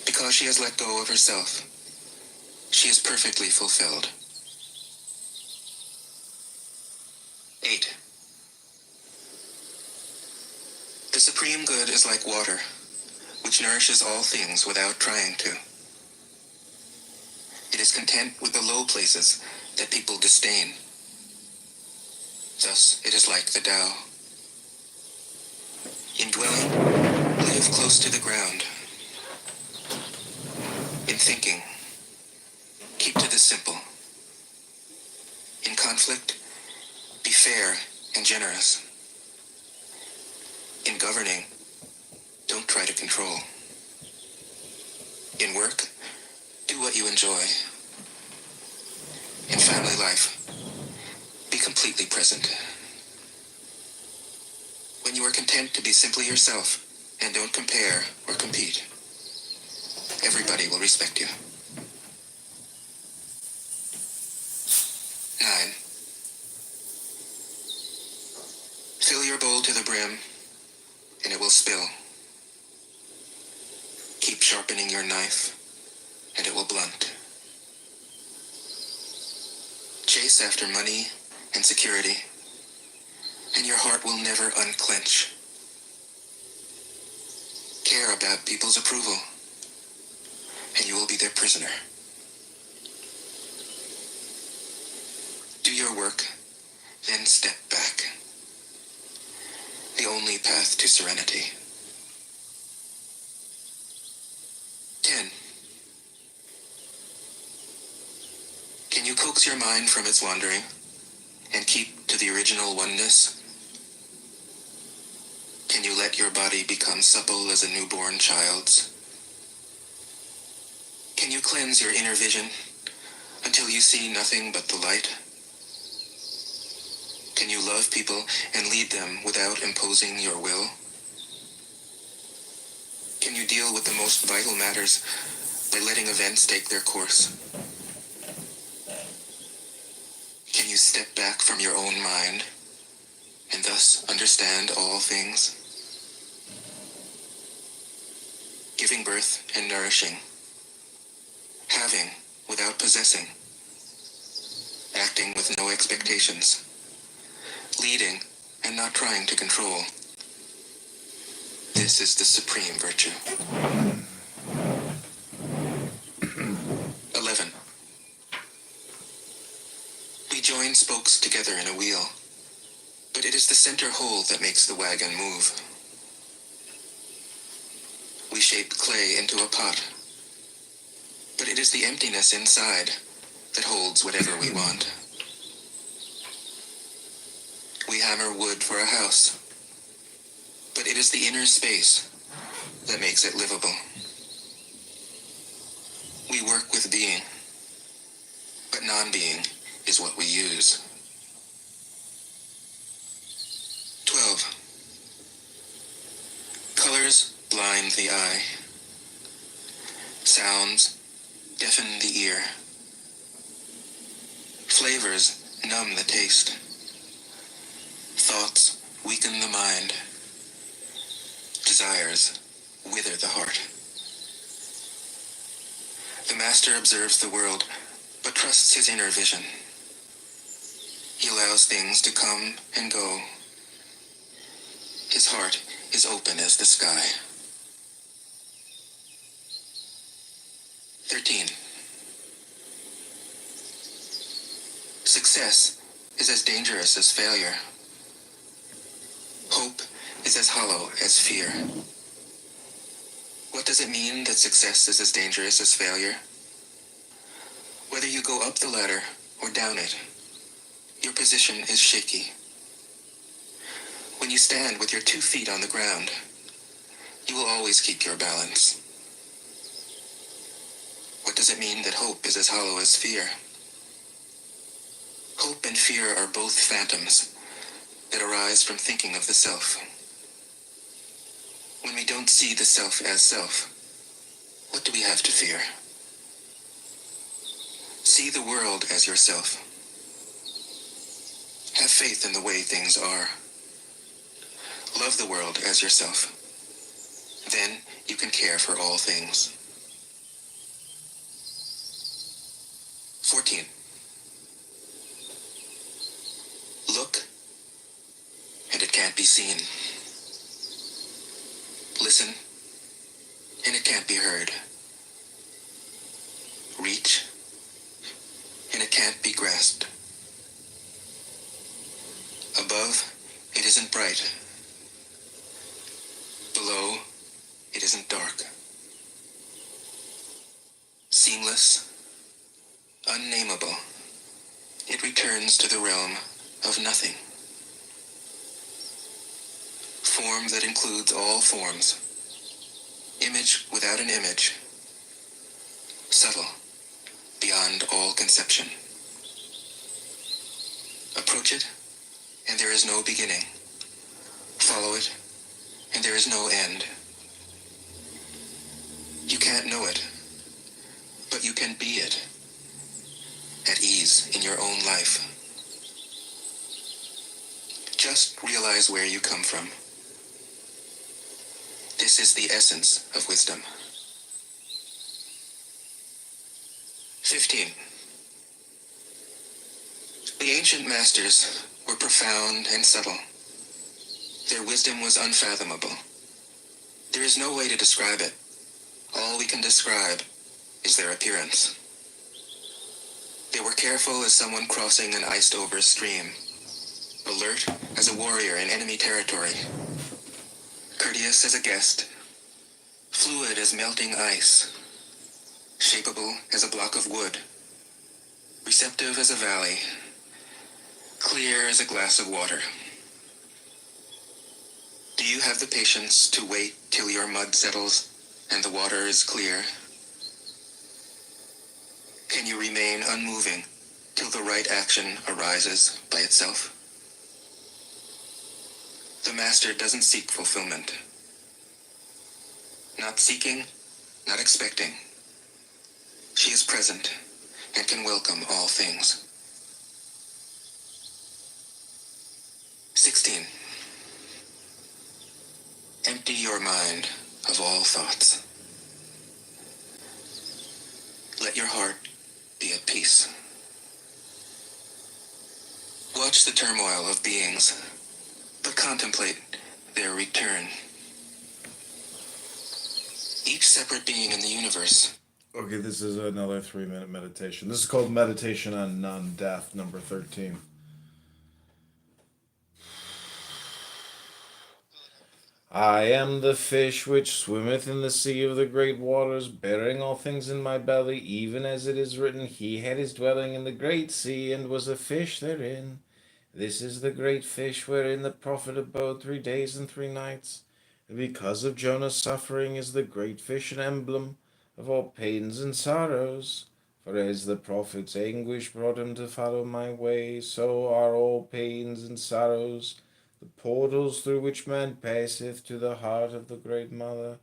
Because she has let go of herself, she is perfectly fulfilled. 8. The supreme good is like water, which nourishes all things without trying to. It is content with the low places that people disdain. Thus, it is like the Tao. In dwelling, live close to the ground. In thinking, keep to the simple. In conflict, be fair and generous. In governing, don't try to control. In work, do what you enjoy. In family life, be completely present. When you are content to be simply yourself and don't compare or compete, everybody will respect you. 9. Fill your bowl to the brim, and it will spill. Keep sharpening your knife, and it will blunt. Chase after money and security, and your heart will never unclench. Care about people's approval, and you will be their prisoner. Do your work, then step back. The only path to serenity. 10. Can you coax your mind from its wandering and keep to the original oneness? Can you let your body become supple as a newborn child's? Can you cleanse your inner vision until you see nothing but the light? Can you love people and lead them without imposing your will? Can you deal with the most vital matters by letting events take their course? Can you step back from your own mind and thus understand all things? Giving birth and nourishing, having without possessing, acting with no expectations, leading and not trying to control. This is the supreme virtue. 11. We join spokes together in a wheel, but it is the center hole that makes the wagon move. We shape clay into a pot, but it is the emptiness inside that holds whatever we want. We hammer wood for a house, but it is the inner space that makes it livable. We work with being, but non-being is what we use. 12. Colors blind the eye. Sounds deafen the ear. Flavors numb the taste. Thoughts weaken the mind. Desires wither the heart. The master observes the world, but trusts his inner vision. He allows things to come and go. His heart is open as the sky. 13. Success is as dangerous as failure. Hope is as hollow as fear. What does it mean that success is as dangerous as failure? Whether you go up the ladder or down it, your position is shaky. When you stand with your 2 feet on the ground, you will always keep your balance. What does it mean that hope is as hollow as fear? Hope and fear are both phantoms that arise from thinking of the self. When we don't see the self as self, what do we have to fear? See the world as yourself. Have faith in the way things are. Love the world as yourself. Then you can care for all things. 14. Look, and it can't be seen. Listen, and it can't be heard. Reach, and it can't be grasped. Above, it isn't bright. Below, it isn't dark. Seamless, unnameable, it returns to the realm of nothing. Form that includes all forms. Image without an image. Subtle, beyond all conception. Approach it, and there is no beginning. Follow it, and there is no end. You can't know it, but you can be it, at ease in your own life. Just realize where you come from. This is the essence of wisdom. 15. The ancient masters were profound and subtle. Their wisdom was unfathomable. There is no way to describe it. All we can describe is their appearance. They were careful as someone crossing an iced-over stream, alert as a warrior in enemy territory, courteous as a guest, fluid as melting ice, shapeable as a block of wood, receptive as a valley, clear as a glass of water. Do you have the patience to wait till your mud settles and the water is clear? Can you remain unmoving till the right action arises by itself? The master doesn't seek fulfillment. Not seeking, not expecting. She is present and can welcome all things. 16. Empty your mind of all thoughts. Let your heart be at peace. Watch the turmoil of beings, but contemplate their return. Each separate being in the universe. Okay, this is another 3-minute meditation. This is called Meditation on Non-Death, number 13. I am the fish which swimmeth in the sea of the great waters, bearing all things in my belly, even as it is written, He had his dwelling in the great sea, and was a fish therein. This is the great fish wherein the prophet abode 3 days and 3 nights. And because of Jonah's suffering is the great fish an emblem of all pains and sorrows. For as the prophet's anguish brought him to follow my way, so are all pains and sorrows the portals through which man passeth to the heart of the great mother.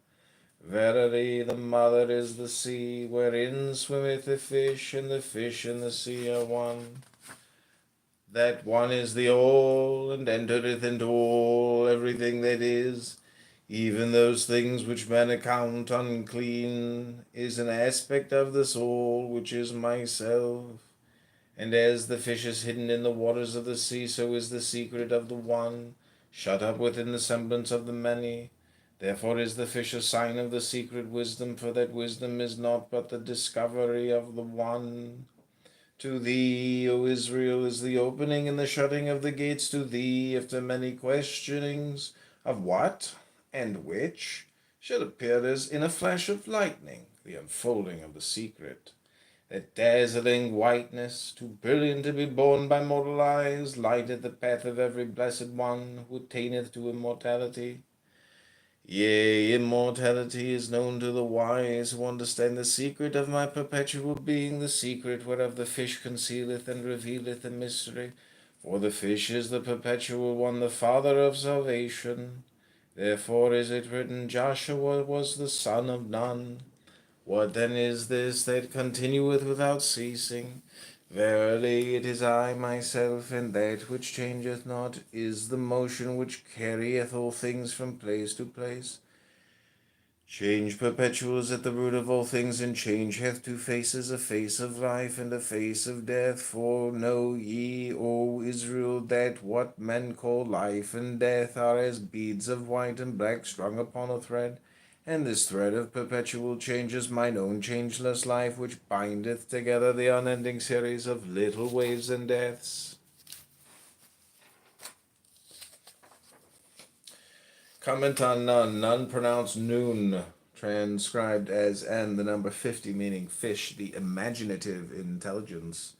Verily, the mother is the sea, wherein swimmeth the fish, and the fish and the sea are one. That one is the all, and entereth into all everything that is, even those things which men account unclean, is an aspect of the soul, which is myself. And as the fish is hidden in the waters of the sea, so is the secret of the one, shut up within the semblance of the many. Therefore is the fish a sign of the secret wisdom, for that wisdom is naught but the discovery of the one. To thee, O Israel, is the opening and the shutting of the gates. To thee, after many questionings of what and which, shall appear as in a flash of lightning the unfolding of the secret. That dazzling whiteness, too brilliant to be borne by mortal eyes, lighteth the path of every blessed one who attaineth to immortality. Yea, immortality is known to the wise who understand the secret of my perpetual being, the secret whereof the fish concealeth and revealeth the mystery. For the fish is the perpetual one, the father of salvation. Therefore is it written, Joshua was the son of Nun. What then is this that continueth without ceasing? Verily it is I myself, and that which changeth not is the motion which carrieth all things from place to place. Change perpetual is at the root of all things, and change hath two faces, a face of life and a face of death. For know ye, O Israel, that what men call life and death are as beads of white and black strung upon a thread. And this thread of perpetual change is mine own changeless life, which bindeth together the unending series of little waves and deaths. Comment on none. None pronounced noon, transcribed as and the number 50, meaning fish, the imaginative intelligence.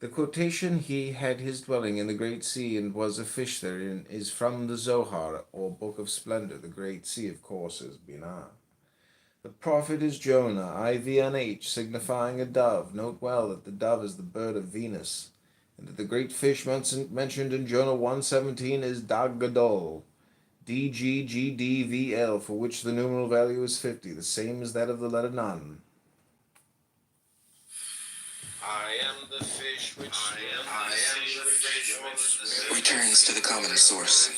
The quotation, he had his dwelling in the great sea and was a fish therein, is from the Zohar, or Book of Splendor. The great sea, of course, is Binah. The prophet is Jonah, IVNH, signifying a dove. Note well that the dove is the bird of Venus, and that the great fish mentioned in Jonah 1:17 is Dag Gadol, DGGDVL, for which the numeral value is 50, the same as that of the letter Nun. I am the fish which Returns to the common source.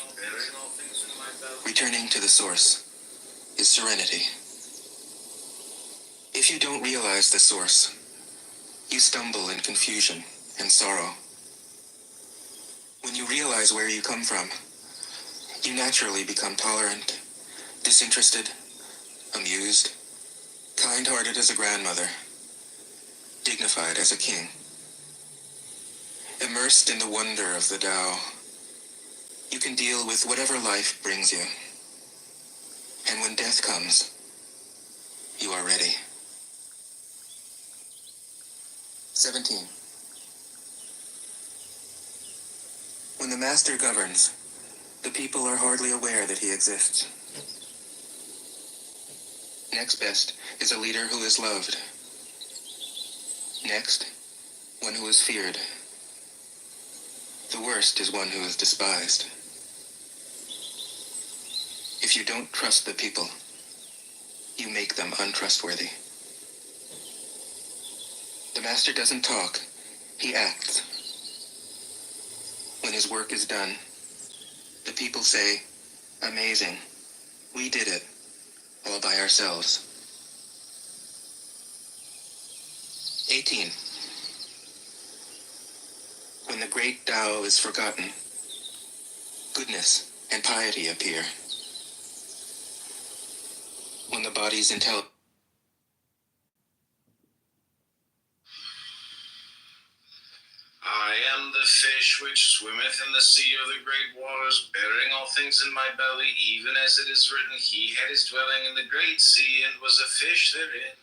Returning to the source is serenity. If you don't realize the source, you stumble in confusion and sorrow. When you realize where you come from, you naturally become tolerant, disinterested, amused, kind-hearted as a grandmother, dignified as a king. Immersed in the wonder of the Tao, you can deal with whatever life brings you. And when death comes, you are ready. 17. When the master governs, the people are hardly aware that he exists. Next best is a leader who is loved. Next, one who is feared. The worst is one who is despised. If you don't trust the people, you make them untrustworthy. The master doesn't talk, he acts. When his work is done, the people say, "Amazing, we did it, all by ourselves." 18. When the great Tao is forgotten, goodness and piety appear. When the body's intelligence I am the fish which swimmeth in the sea of the great waters, bearing all things in my belly, even as it is written, he had his dwelling in the great sea, and was a fish therein.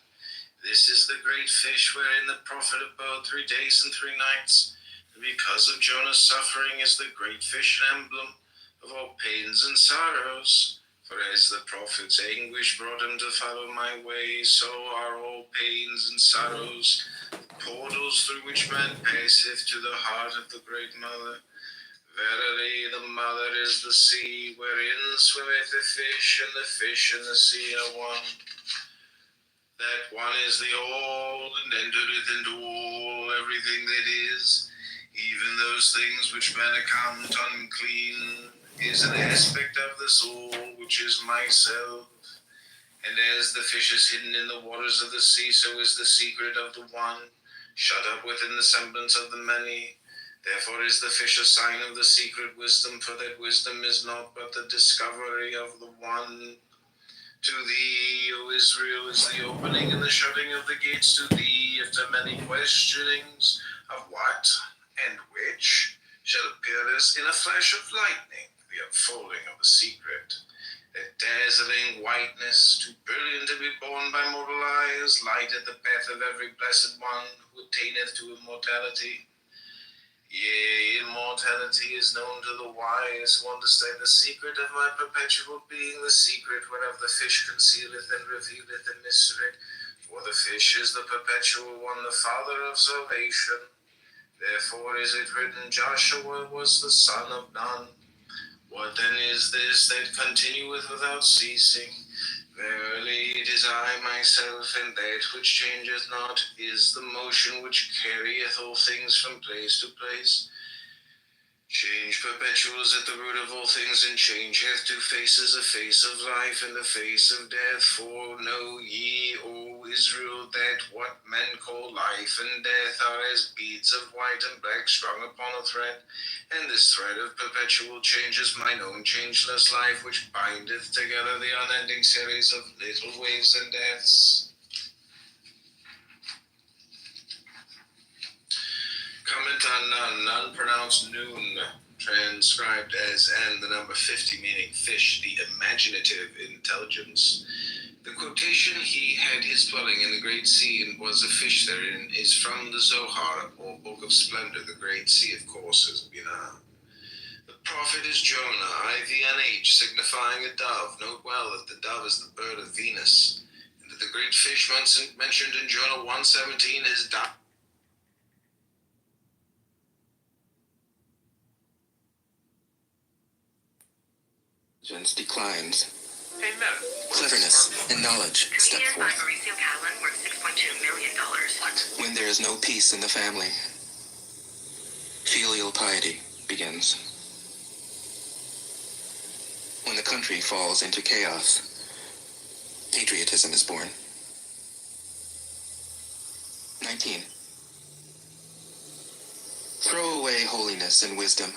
This is the great fish wherein the prophet abode 3 days and 3 nights. And because of Jonah's suffering is the great fish an emblem of all pains and sorrows. For as the prophet's anguish brought him to follow my way, so are all pains and sorrows portals through which man passeth to the heart of the great mother. Verily, the mother is the sea, wherein swimmeth the fish, and the fish and the sea are one. That one is the all, and entereth into all everything that is, even those things which men account unclean, is an aspect of the soul, which is myself. And as the fish is hidden in the waters of the sea, so is the secret of the one, shut up within the semblance of the many. Therefore is the fish a sign of the secret wisdom, for that wisdom is not but the discovery of the one. To thee, O Israel, is the opening and the shutting of the gates to thee, after many questionings of what and which shall appear as in a flash of lightning, the unfolding of the secret. That dazzling whiteness, too brilliant to be borne by mortal eyes, lighteth the path of every blessed one who attaineth to immortality. Yea, immortality is known to the wise who understand the secret of my perpetual being, the secret whereof the fish concealeth and revealeth the mystery. For the fish is the perpetual one, the father of salvation. Therefore is it written, Joshua was the son of Nun. What then is this that continueth without ceasing? Verily it is I myself, and that which changeth not is the motion which carrieth all things from place to place. Change perpetual is at the root of all things, and change hath two faces, a face of life and a face of death. For know ye, O Israel, that what men call life and death are as beads of white and black strung upon a thread. And this thread of perpetual change is mine own changeless life, which bindeth together the unending series of little waves and deaths. Comment on none, none pronounced noon, transcribed as and the number 50, meaning fish, the imaginative intelligence. The quotation, he had his dwelling in the great sea and was a fish therein, is from the Zohar, or Book of Splendor. The great sea, of course, is Binah. The prophet is Jonah, IVNH, signifying a dove. Note well that the dove is the bird of Venus, and that the great fish mentioned in Jonah 1:17 is dove. Declines. Amen. Cleverness and knowledge step Comedian by forth. Mauricio Callan worth $6.2 million. When there is no peace in the family, filial piety begins. When the country falls into chaos, patriotism is born. 19. Throw away holiness and wisdom,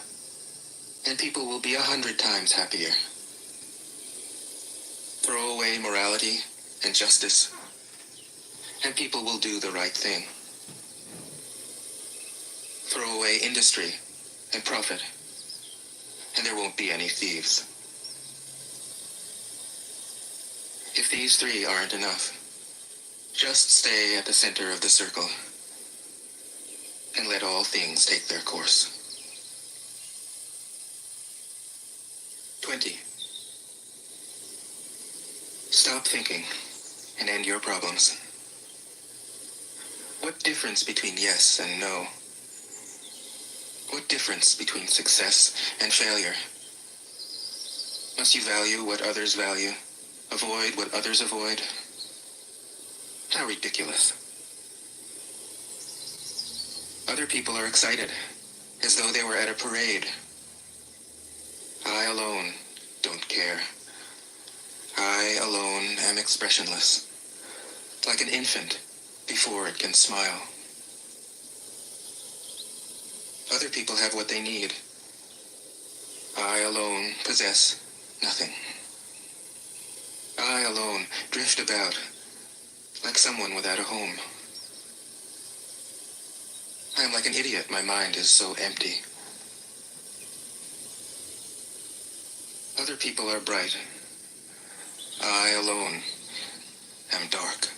and people will be 100 times happier. Throw away morality and justice, and people will do the right thing. Throw away industry and profit, and there won't be any thieves. If these three aren't enough, just stay at the center of the circle and let all things take their course. 20. Stop thinking and end your problems. What difference between yes and no? What difference between success and failure? Must you value what others value, avoid what others avoid? How ridiculous. Other people are excited, as though they were at a parade. I alone don't care. I alone am expressionless, like an infant before it can smile. Other people have what they need. I alone possess nothing. I alone drift about, like someone without a home. I am like an idiot, my mind is so empty. Other people are bright. I alone am dark.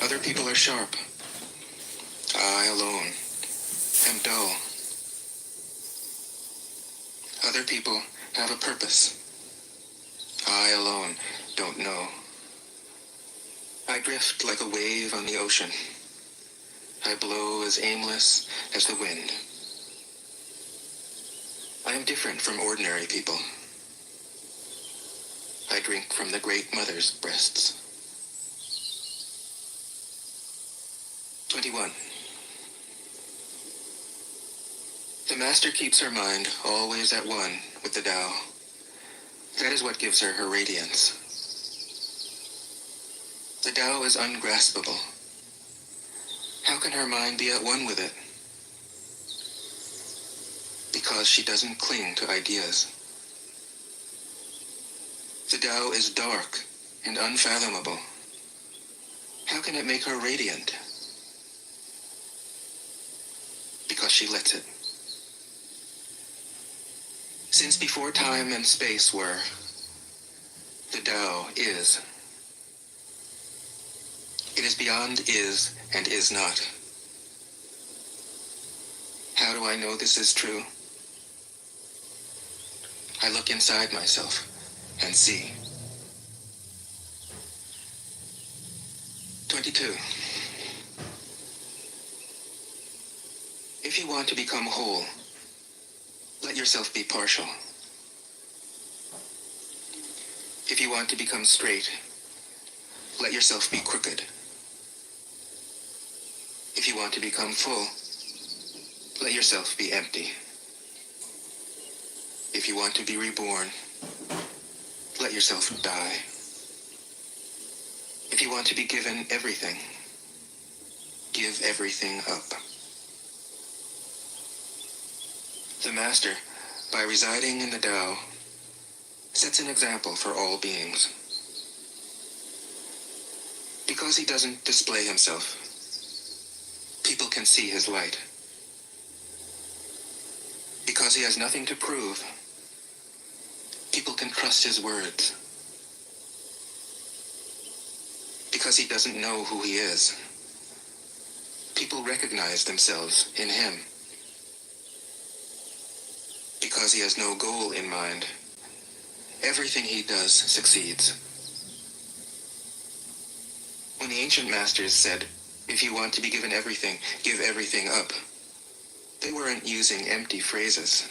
Other people are sharp. I alone am dull. Other people have a purpose. I alone don't know. I drift like a wave on the ocean. I blow as aimless as the wind. I am different from ordinary people. I drink from the great mother's breasts. 21. The master keeps her mind always at one with the Tao. That is what gives her her radiance. The Tao is ungraspable. How can her mind be at one with it? Because she doesn't cling to ideas. The Tao is dark and unfathomable. How can it make her radiant? Because she lets it. Since before time and space were, the Tao is. It is beyond is and is not. How do I know this is true? I look inside myself and see. 22. If you want to become whole, let yourself be partial. If you want to become straight, let yourself be crooked. If you want to become full, let yourself be empty. If you want to be reborn, let yourself die. If you want to be given everything, give everything up. The Master, by residing in the Tao, sets an example for all beings. Because he doesn't display himself, people can see his light. Because he has nothing to prove, people can trust his words. Because he doesn't know who he is, people recognize themselves in him. Because he has no goal in mind, everything he does succeeds. When the ancient masters said, if you want to be given everything, give everything up, they weren't using empty phrases.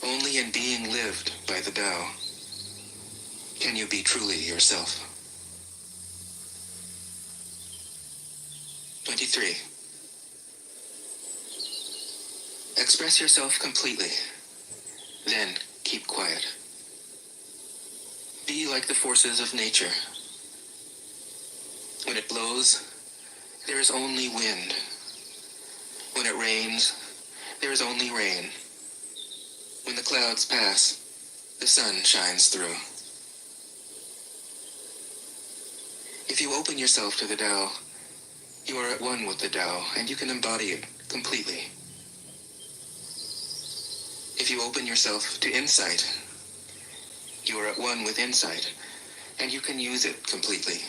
Only in being lived by the Tao can you be truly yourself. 23. Express yourself completely, then keep quiet. Be like the forces of nature. When it blows, there is only wind. When it rains, there is only rain. When the clouds pass, the sun shines through. If you open yourself to the Tao, you are at one with the Tao, and you can embody it completely. If you open yourself to insight, you are at one with insight, and you can use it completely.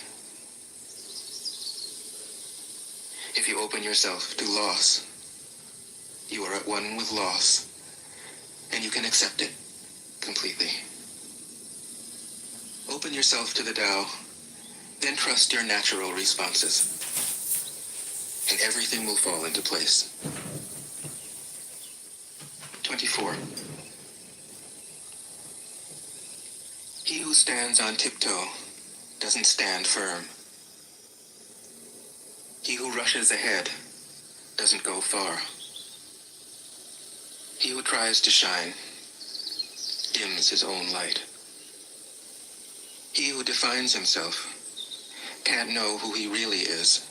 If you open yourself to loss, you are at one with loss, and you can accept it completely. Open yourself to the Tao, then trust your natural responses, and everything will fall into place. 24. He who stands on tiptoe doesn't stand firm. He who rushes ahead doesn't go far. He who tries to shine dims his own light. He who defines himself can't know who he really is.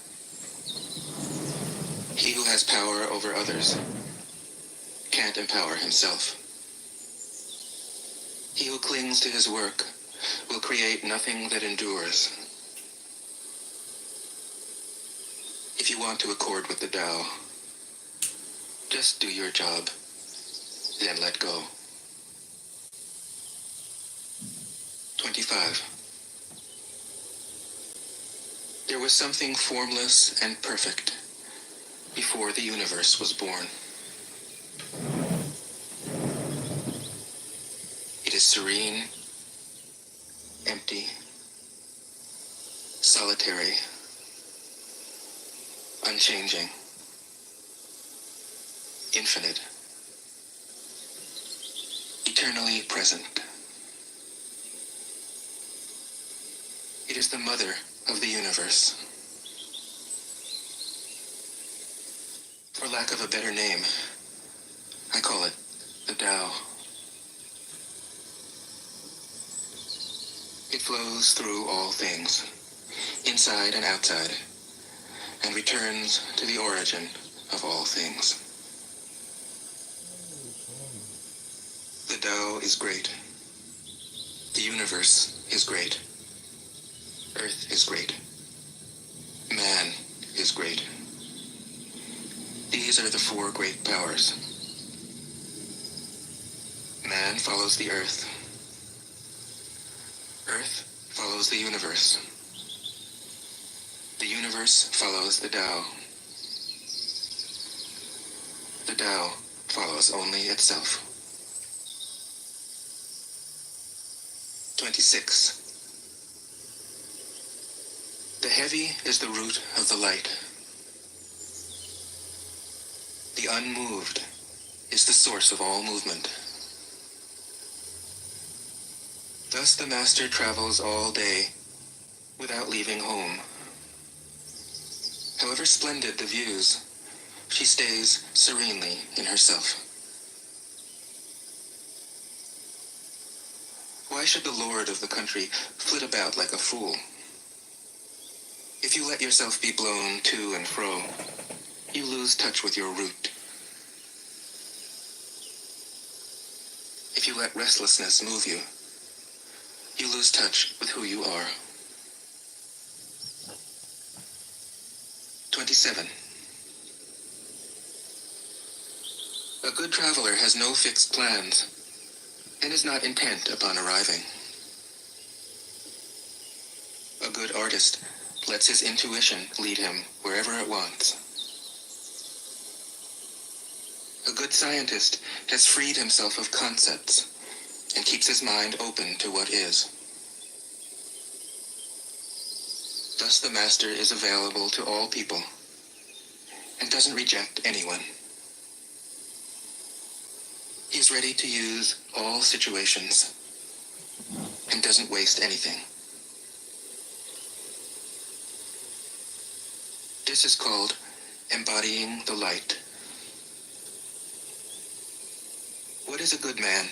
He who has power over others can't empower himself. He who clings to his work will create nothing that endures. If you want to accord with the Tao, just do your job, then let go. 25. There was something formless and perfect before the universe was born. It is serene, empty, solitary, unchanging, infinite, eternally present. It is the mother of the universe. For lack of a better name, I call it the Tao. It flows through all things, inside and outside, and returns to the origin of all things. The Tao is great. The universe is great. Earth is great. Man is great. These are the four great powers. Man follows the earth. Earth follows the universe. The universe follows the Tao. The Tao follows only itself. 26. The heavy is the root of the light. The unmoved is the source of all movement. Thus the master travels all day without leaving home. However splendid the views, she stays serenely in herself. Why should the lord of the country flit about like a fool? If you let yourself be blown to and fro, you lose touch with your root. If you let restlessness move you, you lose touch with who you are. 27. A good traveler has no fixed plans and is not intent upon arriving. A good artist lets his intuition lead him wherever it wants. A good scientist has freed himself of concepts and keeps his mind open to what is. Thus the master is available to all people and doesn't reject anyone. He is ready to use all situations and doesn't waste anything. This is called embodying the light. What is a good man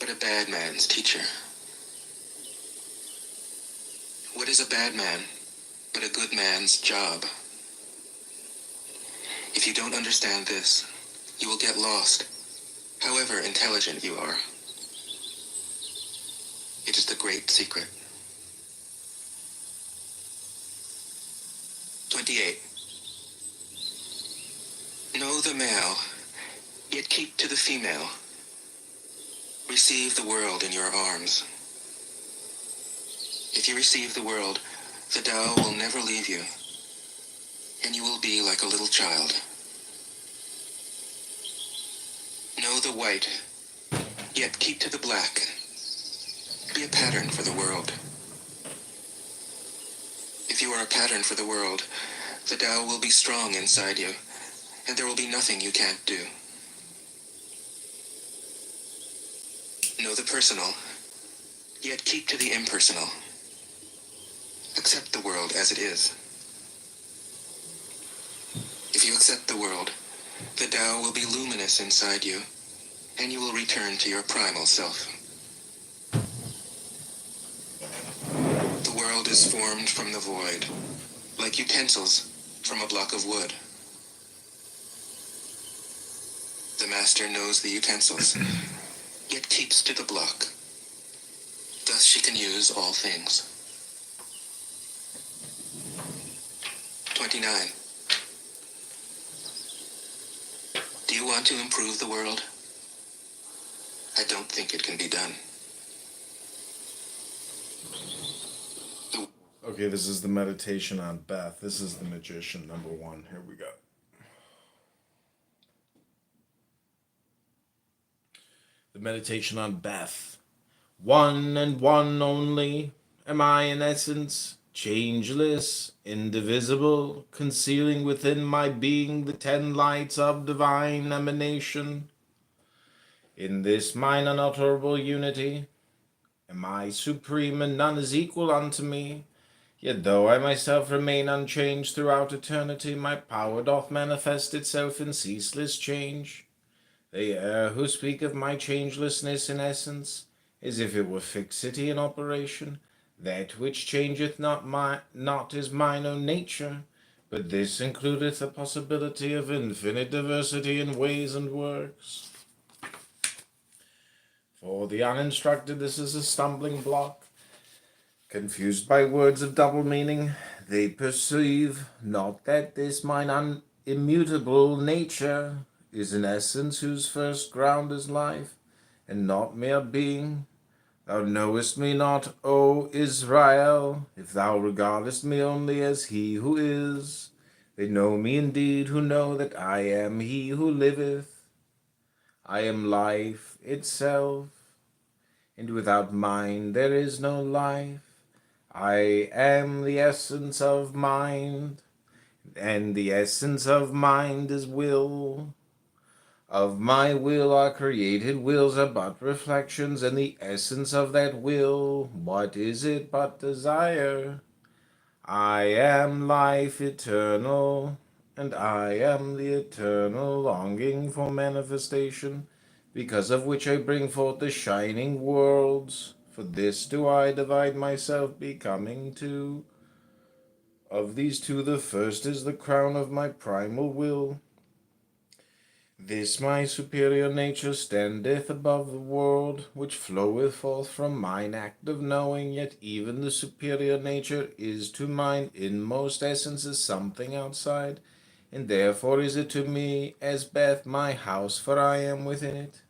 but a bad man's teacher? What is a bad man but a good man's job? If you don't understand this, you will get lost, however intelligent you are. It is the great secret. 28. Know the male, yet keep to the female. Receive the world in your arms. If you receive the world, the Tao will never leave you, and you will be like a little child. Know the white, yet keep to the black. Be a pattern for the world. If you are a pattern for the world, the Tao will be strong inside you, and there will be nothing you can't do. Know the personal, yet keep to the impersonal. Accept the world as it is. If you accept the world, the Tao will be luminous inside you, and you will return to your primal self. The world is formed from the void, like utensils from a block of wood. The master knows the utensils, yet keeps to the block. Thus she can use all things. 29. Do you want to improve the world? I don't think it can be done. Okay, this is the meditation on Beth. This is the magician number 1. Here we go. The meditation on Beth. One and one only am I in essence, changeless, indivisible, concealing within my being the 10 lights of divine emanation. In this mine unutterable unity am I supreme, and none is equal unto me. Yet though I myself remain unchanged throughout eternity, my power doth manifest itself in ceaseless change. They err who speak of my changelessness in essence, as if it were fixity in operation. That which changeth not is mine own nature, but this includeth the possibility of infinite diversity in ways and works. For the uninstructed this is a stumbling block. Confused by words of double meaning, they perceive not that this mine immutable nature is an essence whose first ground is life, and not mere being. Thou knowest me not, O Israel, if thou regardest me only as he who is. They know me indeed who know that I am he who liveth. I am life itself, and without mind there is no life. I am the essence of mind, and the essence of mind is will. Of my will are created wills are but reflections, and the essence of that will, what is it but desire? I am life eternal, and I am the eternal longing for manifestation, because of which I bring forth the shining worlds. For this do I divide myself, becoming two. Of these two, the first is the crown of my primal will. This my superior nature standeth above the world, which floweth forth from mine act of knowing, yet even the superior nature is to mine inmost essence as something outside, and therefore is it to me as Beth my house, for I am within it.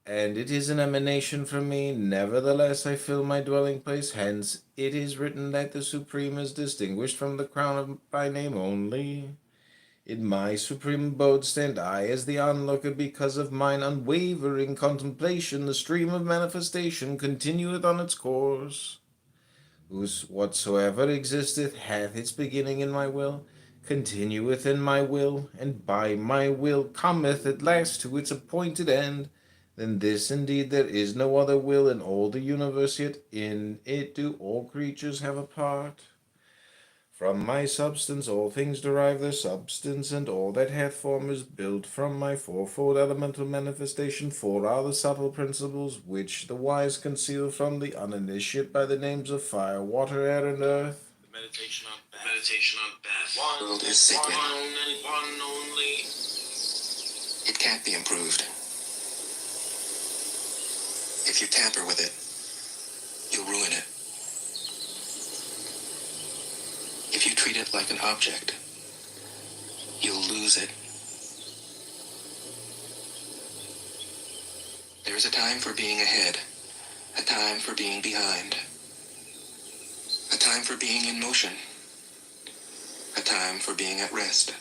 And it is an emanation from me, nevertheless I fill my dwelling place, hence it is written that the Supreme is distinguished from the crown of by name only. In my supreme abode stand I as the onlooker, because of mine unwavering contemplation the stream of manifestation continueth on its course. Whatsoever existeth hath its beginning in my will, continueth in my will, and by my will cometh at last to its appointed end. Than this indeed there is no other will in all the universe, yet in it do all creatures have a part. From my substance all things derive their substance, and all that hath form is built from my fourfold elemental manifestation. Four are the subtle principles which the wise conceal from the uninitiate by the names of fire, water, air, and earth. The meditation on Beth. The meditation on Beth. One World is sacred. and one only. It can't be improved. If you tamper with it, you'll ruin it. If you treat it like an object, you'll lose it. There is a time for being ahead, a time for being behind, a time for being in motion, a time for being at rest,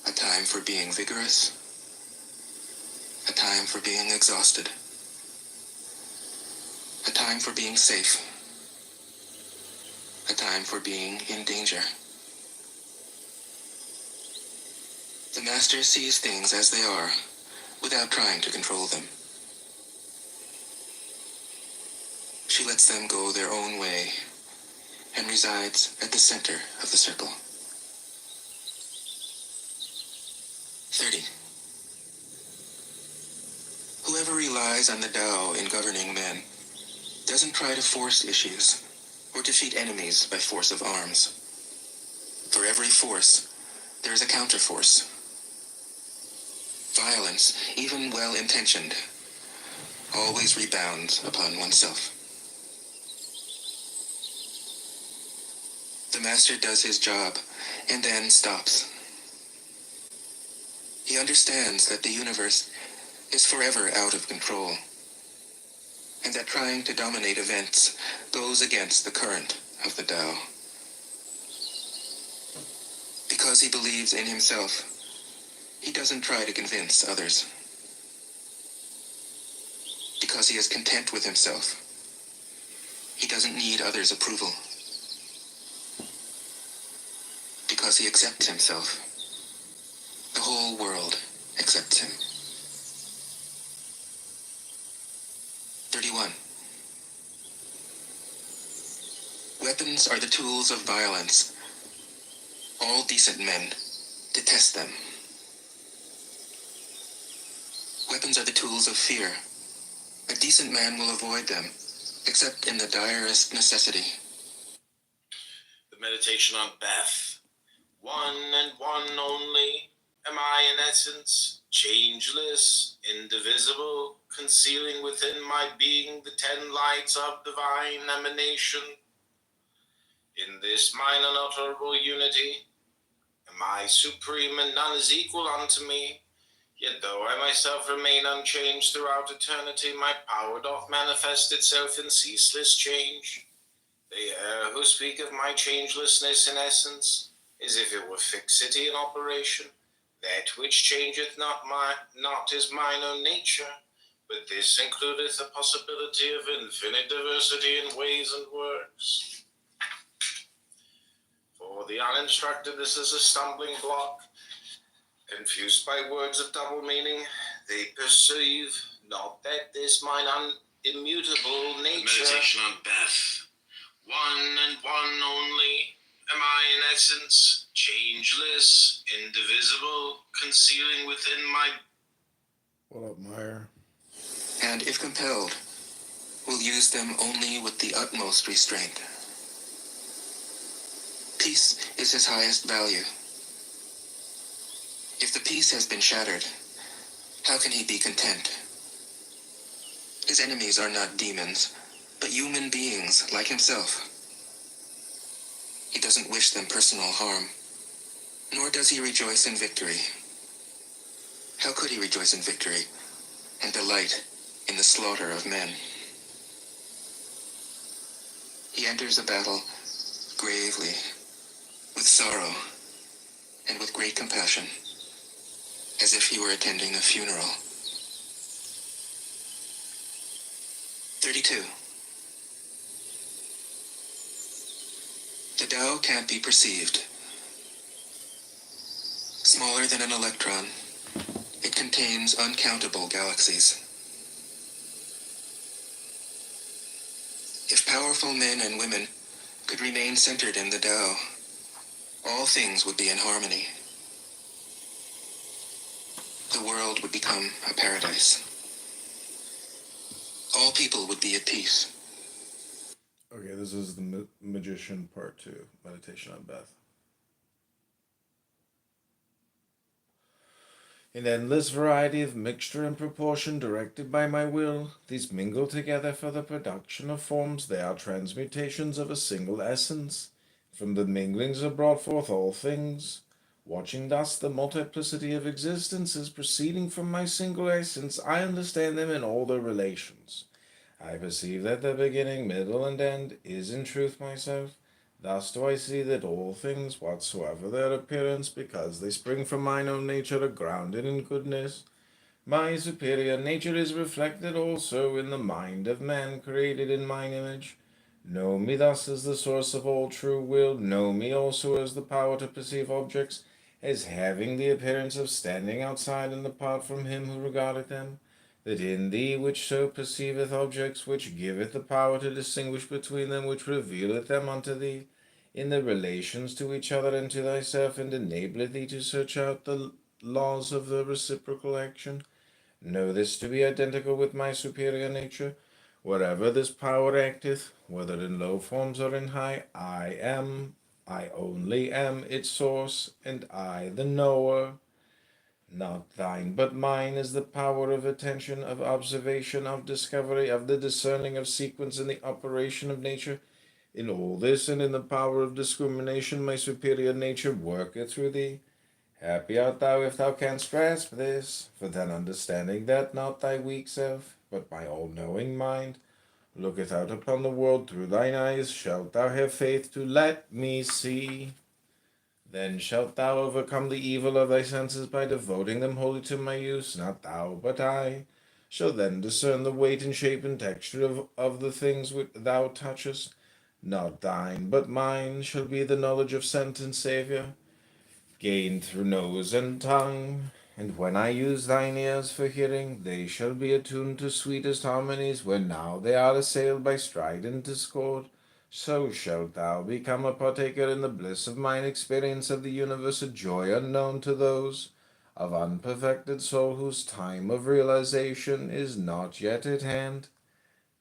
a time for being vigorous, a time for being exhausted, a time for being safe, a time for being in danger. The Master sees things as they are, without trying to control them. She lets them go their own way, and resides at the center of the circle. 30. Whoever relies on the Tao in governing men doesn't try to force issues or defeat enemies by force of arms. For every force, there is a counterforce. Violence, even well-intentioned, always rebounds upon oneself. The Master does his job and then stops. He understands that the universe is forever out of control, and that trying to dominate events goes against the current of the Tao. Because he believes in himself, he doesn't try to convince others. Because he is content with himself, he doesn't need others' approval. Because he accepts himself, the whole world accepts him. 31. Weapons are the tools of violence. All decent men detest them. Weapons are the tools of fear. A decent man will avoid them, except in the direst necessity. The meditation on Beth. One and one only am I in essence, changeless, indivisible, concealing within my being the 10 lights of divine emanation. In this mine unutterable unity am I supreme, and none is equal unto me. Yet though I myself remain unchanged throughout eternity, my power doth manifest itself in ceaseless change. They err who speak of my changelessness in essence, as if it were fixity in operation. That which changeth not is mine own nature, but this includeth the possibility of infinite diversity in ways and works. For the uninstructed this is a stumbling block, Confused by words of double meaning, they perceive not that this mine immutable nature. Meditation on Beth. One and one only am I in essence, changeless, indivisible, concealing within my... What up, Meyer? And if compelled, will use them only with the utmost restraint. Peace is his highest value. If the peace has been shattered, how can he be content? His enemies are not demons, but human beings like himself. He doesn't wish them personal harm, nor does he rejoice in victory. How could he rejoice in victory and delight in the slaughter of men? He enters a battle gravely, with sorrow, and with great compassion, as if he were attending a funeral. 32. The Tao can't be perceived. Smaller than an electron, it contains uncountable galaxies. If powerful men and women could remain centered in the Tao, all things would be in harmony. The world would become a paradise. All people would be at peace. Okay, this is the Magician Part 2, Meditation on Beth. In endless variety of mixture and proportion directed by my will, these mingle together for the production of forms. They are transmutations of a single essence. From the minglings are brought forth all things. Watching thus the multiplicity of existences proceeding from my single essence, I understand them in all their relations. I perceive that the beginning, middle, and end is in truth myself. Thus do I see that all things, whatsoever their appearance, because they spring from mine own nature, are grounded in goodness. My superior nature is reflected also in the mind of man, created in mine image. Know me thus as the source of all true will. Know me also as the power to perceive objects, as having the appearance of standing outside and apart from him who regardeth them. That in thee which so perceiveth objects, which giveth the power to distinguish between them, which revealeth them unto thee, in the relations to each other and to thyself, and enableth thee to search out the laws of the reciprocal action. Know this to be identical with my superior nature. Wherever this power acteth, whether in low forms or in high, I only am its source, and I the knower. Not thine, but mine is the power of attention, of observation, of discovery, of the discerning of sequence in the operation of nature. In all this, and in the power of discrimination, my superior nature worketh through thee. Happy art thou if thou canst grasp this, for then understanding that not thy weak self, but my all-knowing mind, looketh out upon the world through thine eyes, shalt thou have faith to let me see. Then shalt thou overcome the evil of thy senses by devoting them wholly to my use. Not thou, but I, shall then discern the weight and shape and texture of the things which thou touchest. Not thine, but mine, shall be the knowledge of scent and savour, gained through nose and tongue. And when I use thine ears for hearing, they shall be attuned to sweetest harmonies, where now they are assailed by strident discord. So shalt thou become a partaker in the bliss of mine experience of the universe, a joy unknown to those of unperfected soul whose time of realization is not yet at hand.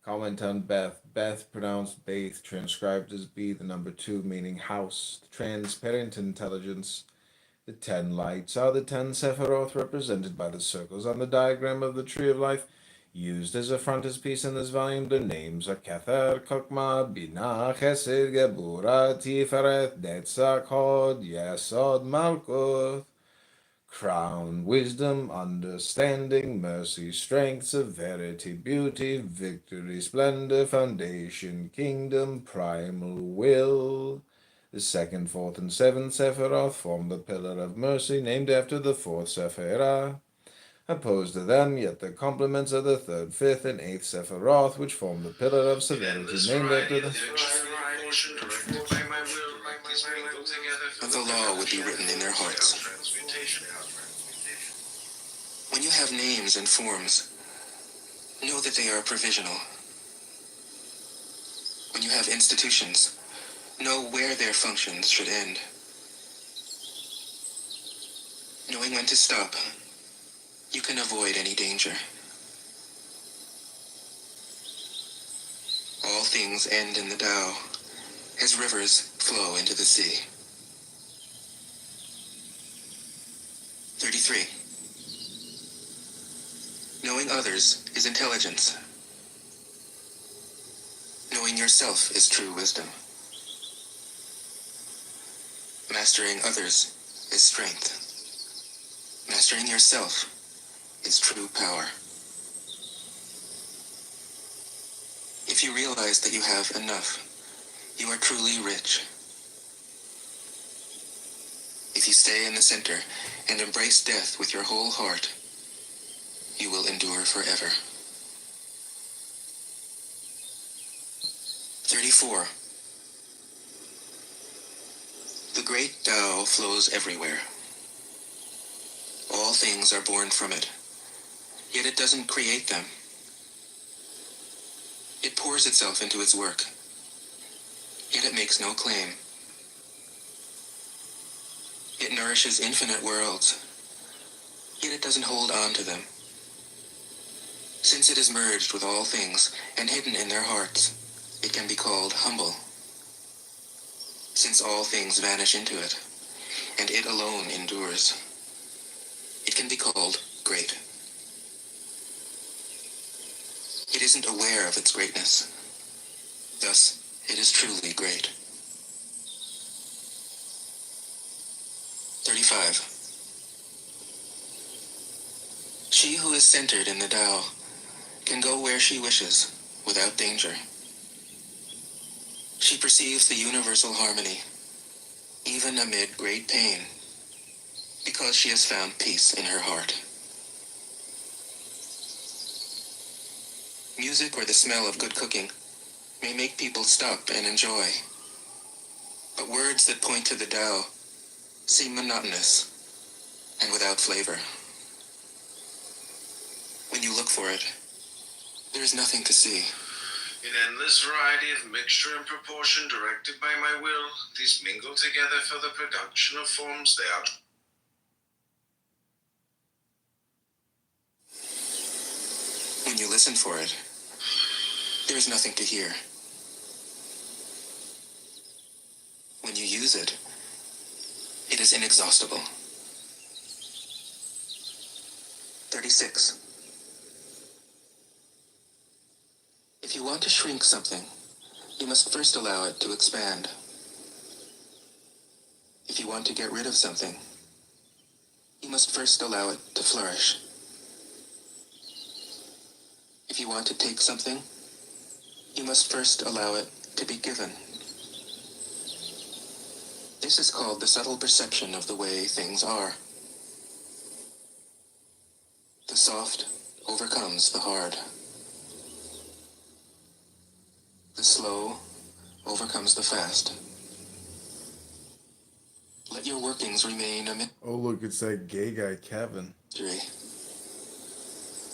Comment on Beth. Beth, pronounced Baith, transcribed as B, the number 2, meaning house, transparent intelligence. The 10 lights are the 10 Sephiroth, represented by the circles on the diagram of the Tree of Life. Used as a frontispiece in this volume, the names are Kether, Chokmah, Binah, Chesed, Gebura, Tiferet, Netzach, Hod, Yesod, Malkuth. Crown, wisdom, understanding, mercy, strength, severity, beauty, victory, splendor, foundation, kingdom, primal will. The second, fourth, and seventh Sephiroth form the pillar of mercy, named after the fourth Sephirah. Opposed to them, yet the complements of the third, fifth, and eighth Sephiroth, which form the pillar of severity, named after the... The law would be written in their hearts. When you have names and forms, know that they are provisional. When you have institutions, know where their functions should end. Knowing when to stop, you can avoid any danger. All things end in the Tao, as rivers flow into the sea. 33. Knowing others is intelligence. Knowing yourself is true wisdom. Mastering others is strength. Mastering yourself is true power. If you realize that you have enough, you are truly rich. If you stay in the center and embrace death with your whole heart, you will endure forever. 34. The great Tao flows everywhere. All things are born from it, yet it doesn't create them. It pours itself into its work, yet it makes no claim. It nourishes infinite worlds, yet it doesn't hold on to them. Since it is merged with all things and hidden in their hearts, it can be called humble. Since all things vanish into it, and it alone endures, it can be called great. It isn't aware of its greatness. Thus, it is truly great. 35. She who is centered in the Tao can go where she wishes without danger. She perceives the universal harmony, even amid great pain, because she has found peace in her heart. Music or the smell of good cooking may make people stop and enjoy, but words that point to the Tao seem monotonous and without flavor. When you look for it, there is nothing to see. In endless variety of mixture and proportion directed by my will, these mingle together for the production of forms they are. When you listen for it, there is nothing to hear. When you use it, it is inexhaustible. 36. If you want to shrink something, you must first allow it to expand. If you want to get rid of something, you must first allow it to flourish. If you want to take something, you must first allow it to be given. This is called the subtle perception of the way things are. The soft overcomes the hard. The slow overcomes the fast. Let your workings remain a Oh, look, it's that gay guy, Kevin. mystery.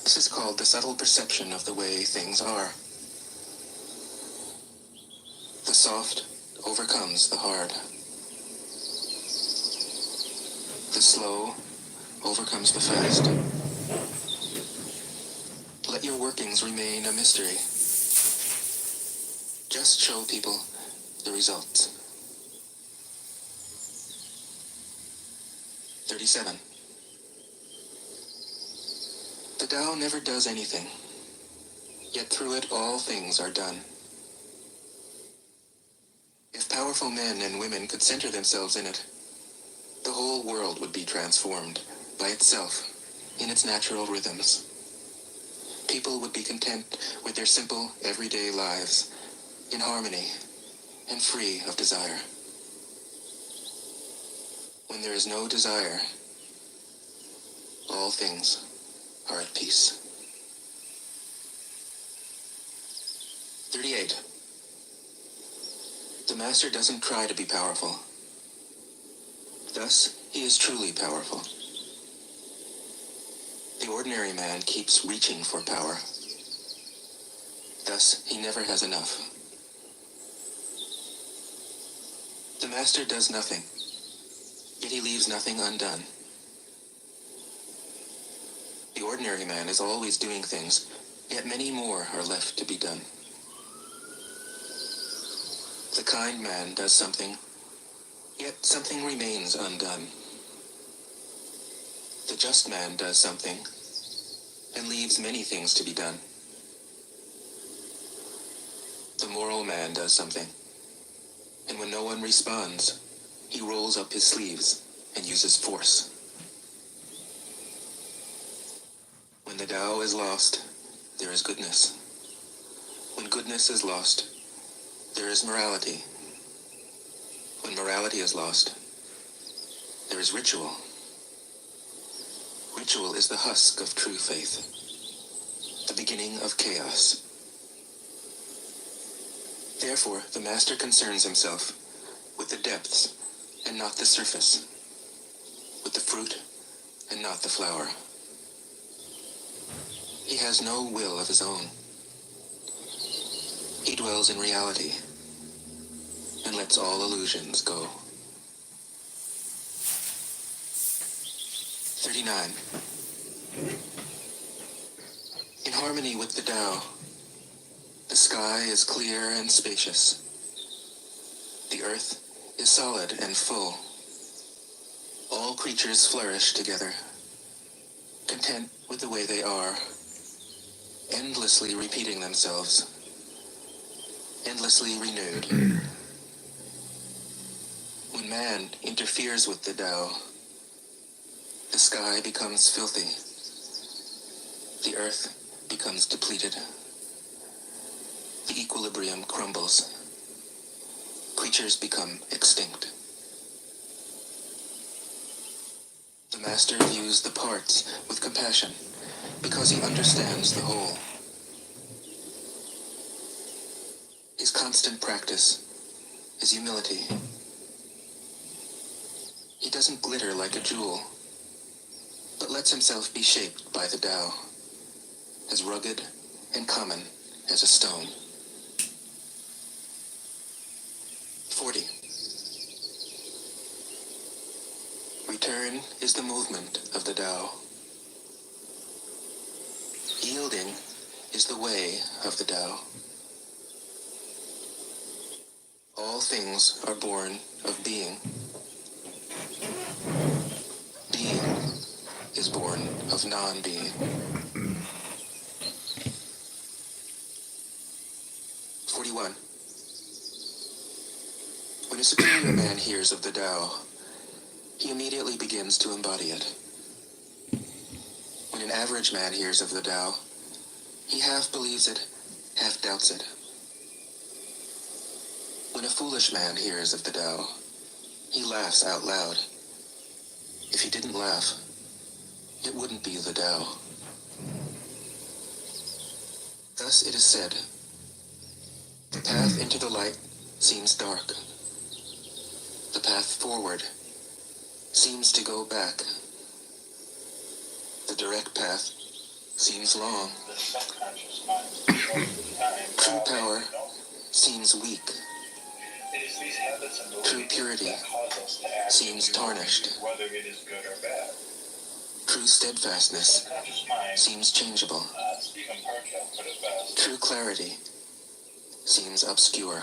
This is called the subtle perception of the way things are. The soft overcomes the hard. The slow overcomes the fast. Let your workings remain a mystery. Just show people the results. 37. The Tao never does anything, yet through it all things are done. If powerful men and women could center themselves in it, the whole world would be transformed by itself in its natural rhythms. People would be content with their simple, everyday lives, in harmony and free of desire. When there is no desire, all things are at peace. 38. The master doesn't try to be powerful. Thus, he is truly powerful. The ordinary man keeps reaching for power. Thus, he never has enough. The master does nothing, yet he leaves nothing undone. The ordinary man is always doing things, yet many more are left to be done. The kind man does something, yet something remains undone. The just man does something, and leaves many things to be done. The moral man does something, and when no one responds, he rolls up his sleeves and uses force. When the Tao is lost, there is goodness. When goodness is lost, there is morality. When morality is lost, there is ritual. Ritual is the husk of true faith, the beginning of chaos. Therefore, the master concerns himself with the depths and not the surface, with the fruit and not the flower. He has no will of his own. He dwells in reality and lets all illusions go. 39. In harmony with the Tao, the sky is clear and spacious. The earth is solid and full. All creatures flourish together, content with the way they are, endlessly repeating themselves, endlessly renewed. When man interferes with the Tao, the sky becomes filthy. The earth becomes depleted. The equilibrium crumbles. Creatures become extinct. The master views the parts with compassion because he understands the whole. His constant practice is humility. He doesn't glitter like a jewel, but lets himself be shaped by the Tao, as rugged and common as a stone. 40. Return is the movement of the Tao. Yielding is the way of the Tao. All things are born of being. Being is born of non-being. 41. When a superior man hears of the Tao, he immediately begins to embody it. When an average man hears of the Tao, he half believes it, half doubts it. When a foolish man hears of the Tao, he laughs out loud. If he didn't laugh, it wouldn't be the Tao. Thus it is said, the path into the light seems dark. The path forward seems to go back. The direct path seems long. True power seems weak. True purity seems tarnished. True steadfastness seems changeable. True clarity seems obscure.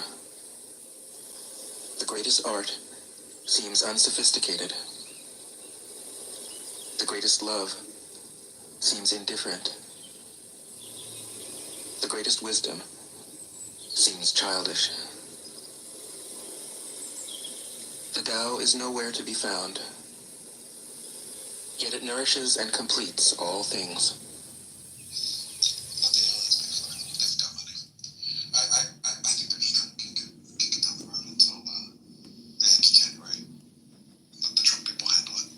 The greatest art seems unsophisticated. The greatest love seems indifferent. The greatest wisdom seems childish. The Tao is nowhere to be found, yet it nourishes and completes all things. I think they're just trying to kick it down the road until the end of January. Let the Trump people handle it.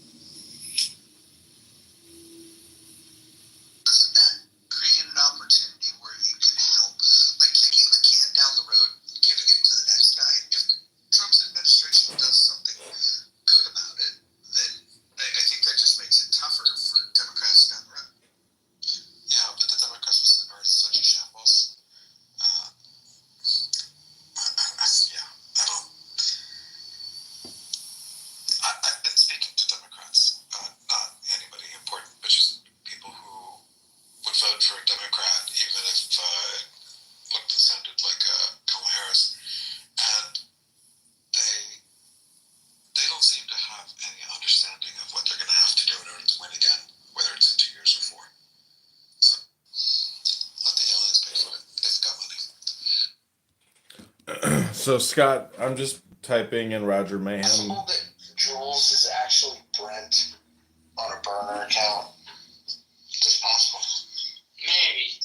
Doesn't that create an opportunity where you can help? Like kicking the can down the road and giving it to the next guy? If Trump's administration does something good about it, then I think that just makes it tougher for Democrats down the road. So Scott, I'm just typing in Roger Mayhem. Possible that Jules is actually Brent on a burner account. Just possible. Maybe.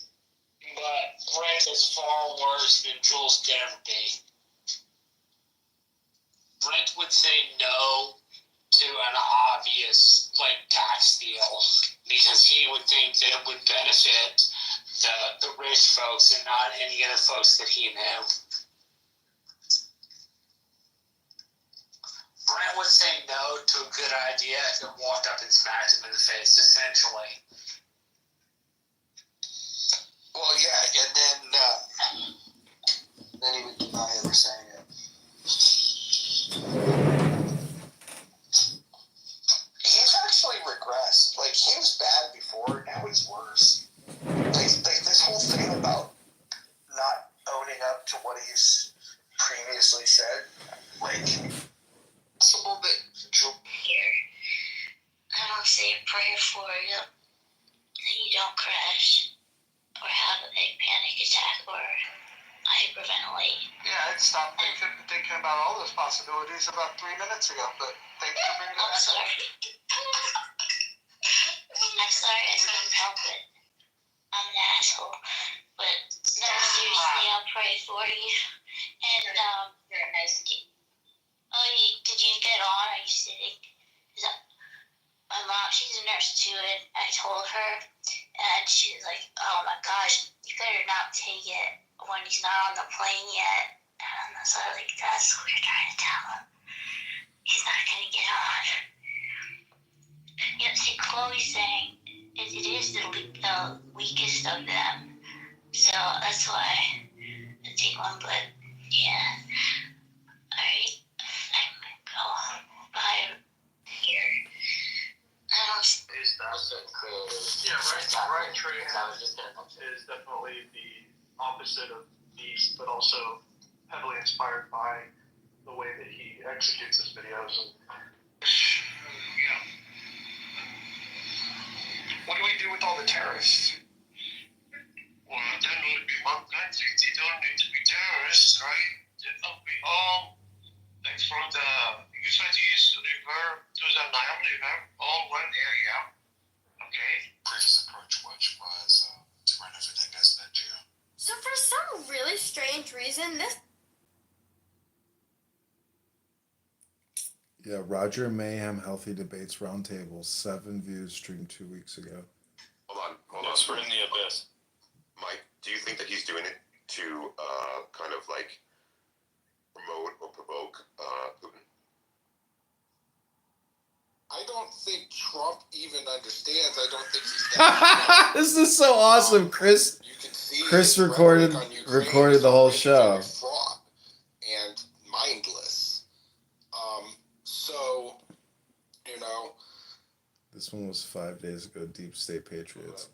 But Brent is far worse than Jules could ever be. Brent would say no to an obvious, tax deal because he would think that it would benefit the rich folks and not any of the folks that he knew. Brent would say no to a good idea if it walked up and smacked him in the face, essentially. Well, yeah, and then he would deny ever saying it. He's actually regressed. He was bad before, now he's worse. This whole thing about not owning up to what he's previously said, possible that Here, I'll say a prayer for you that you don't crash or have a big panic attack or hyperventilate. Yeah, I'd stopped thinking about all those possibilities about 3 minutes ago, but thanks for bringing it I'm back. sorry. I'm sorry, I couldn't help it. I'm an asshole. But no, seriously, I'll pray for you. And, you're a nice kid. Oh, did you get on? Are you sitting? My mom, she's a nurse too, and I told her, and she was like, oh my gosh, you better not take it when he's not on the plane yet. And I was like, that's what you're trying to tell him. He's not going to get on. See, Chloe's saying it is the weakest of them. So that's why I take one, but yeah. Alright, I'm going to go by here. Is right train is definitely the opposite of Beast, but also heavily inspired by the way that he executes his videos. Yeah. What do we do with all the terrorists? Well, they don't need to be one country. They don't need to be terrorists, right? We all, from the Euphrates River to the Nile River, all one area. Okay. Previous approach, which was to run everything as net zero. So for some really strange reason, this Yeah, Roger Mayhem Healthy Debates Roundtable, 7 views streamed 2 weeks ago. Hold on. Yes, we're in the abyss. Mike, do you think that he's doing it to kind of promote or provoke Putin? I don't think Trump even understands. I don't think he's that. This is so awesome, Chris. You can see Chris his rhetoric recorded on Ukraine recorded is the whole basically show. fraud and mindless. So, This one was 5 days ago. Deep State Patriots.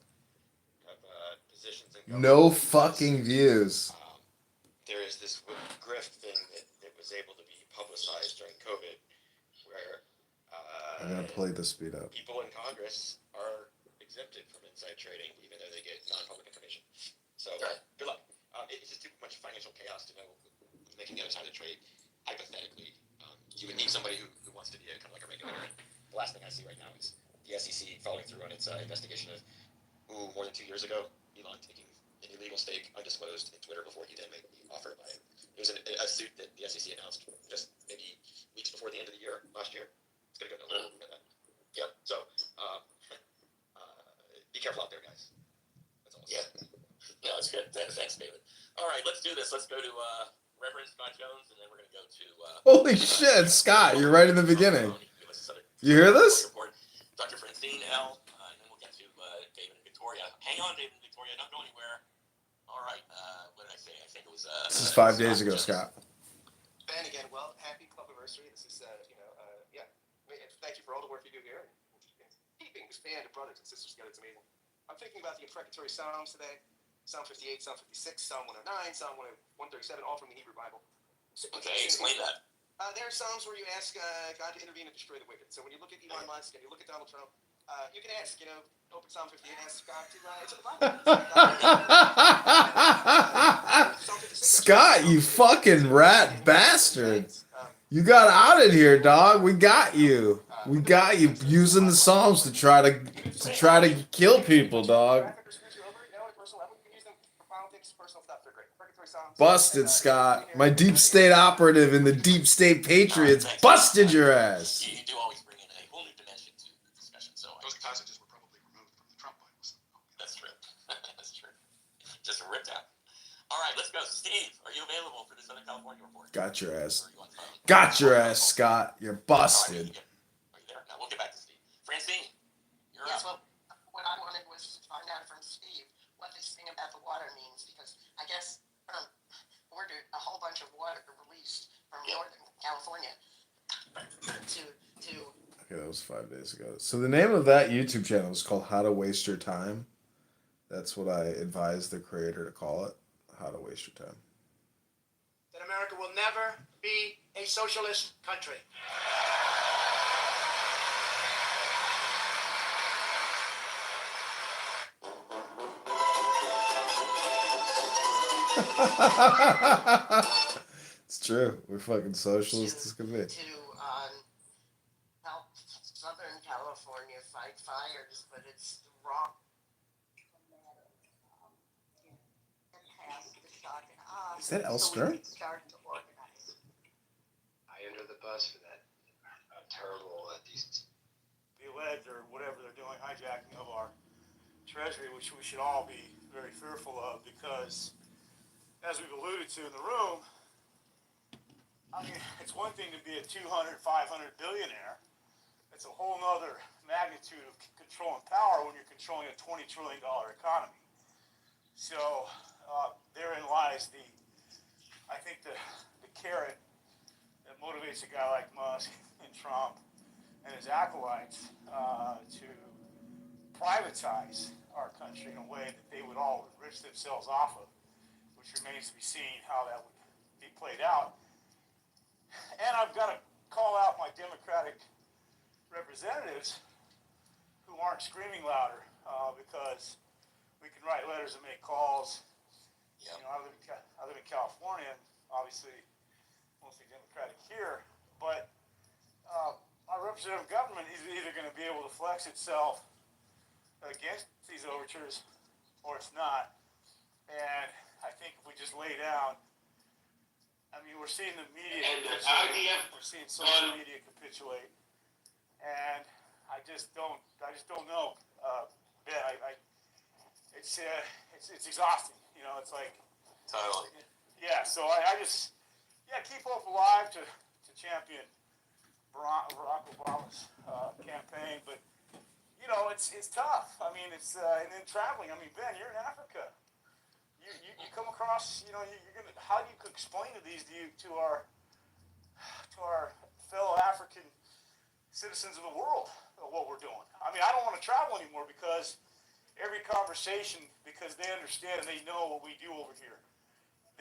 Positions in No fucking views. There is this grift thing that was able to be publicized during COVID, where I'm gonna play the speed up. people in Congress are exempted from inside trading, even though they get non-public information. So good luck. It's just too much financial chaos to know making the other time to trade. Hypothetically, you would need somebody who wants to be a kind of like a regulator. The last thing I see right now is the SEC following through on its investigation of more than 2 years ago, Elon taking an illegal stake undisclosed in Twitter before he then made the offer to buy it. It was a suit that the SEC announced just maybe weeks before the end of the year last year. It's going to go nowhere. Yeah. So be careful out there, guys. That's all. Yeah. No, it's good. Thanks, David. All right, let's do this. Let's go to Reverend Scott Jones, and then we're going to go to. Holy shit, Scott! You're right in the beginning. You hear this? Dr. Francine L. And then we'll get to David and Victoria. Hang on, David and Victoria. Don't go anywhere. All right. What did I say? I think it was. This is 5 days ago, Scott. Ben, again, well, happy club anniversary. This is, yeah. Thank you for all the work you do here. Keeping this band of brothers and sisters together, it's amazing. I'm thinking about the imprecatory Psalms today. Psalm 58, Psalm 56, Psalm 109, Psalm 137, all from the Hebrew Bible. Okay, explain that. There are Psalms where you ask God to intervene and destroy the wicked. So when you look at Elon Musk and you look at Donald Trump, You can ask, open Psalm 58, ask God to answer the Bible. Scott, you fucking rat bastard. You got out of here, dog. We got you. We got you using the Psalms to try to kill people, dog. Busted, Scott. My deep state operative and the deep state patriots busted your ass. You do always bring in a whole new dimension to the discussion. So Those passages were probably removed from the Trump Bibles. that's true. That's true. Just ripped out. All right, let's go. Steve, are you available for the Southern California report? Got your ass. Or are you on the phone? Got your ass, Scott. You're busted. Are you there? No, we'll get back to Steve. Francine, you're Yes, up. well, what I wanted was to find out from Steve what this thing about the water means, because I guess ordered a whole bunch of water released from Northern California to Okay, that was 5 days ago. So the name of that YouTube channel is called How to Waste Your Time. That's what I advise the creator to call it. How to Waste Your Time. That America will never be a socialist country. It's true. We're fucking socialists as can be. to help Southern California fight fires, but it's the wrong. Is that El Stern? I enter the bus for that terrible The alleged or whatever they're doing, hijacking of our treasury, which we should all be very fearful of, because as we've alluded to in the room, I mean, it's one thing to be a 200, 500 billionaire. It's a whole nother magnitude of control and power when you're controlling a $20 trillion economy. So therein lies I think the carrot that motivates a guy like Musk and Trump and his acolytes to privatize our country in a way that they would all enrich themselves off of, which remains to be seen how that would be played out. And I've got to call out my Democratic representatives who aren't screaming louder because we can write letters and make calls. Yep. I live in California, and obviously mostly Democratic here, but our representative government is either going to be able to flex itself against these overtures or it's not. And I think if we just lay down, I mean, we're seeing the media capitulate. We're seeing social media capitulate, and I just don't know. Ben, it's exhausting. It's like Totally. yeah. So I just keep hope alive to champion Barack Obama's campaign, but it's tough. I mean, it's and then traveling. I mean, Ben, you're in Africa. You come across, you're gonna. How do you explain to our fellow African citizens of the world what we're doing? I mean, I don't want to travel anymore because every conversation, because they understand and they know what we do over here.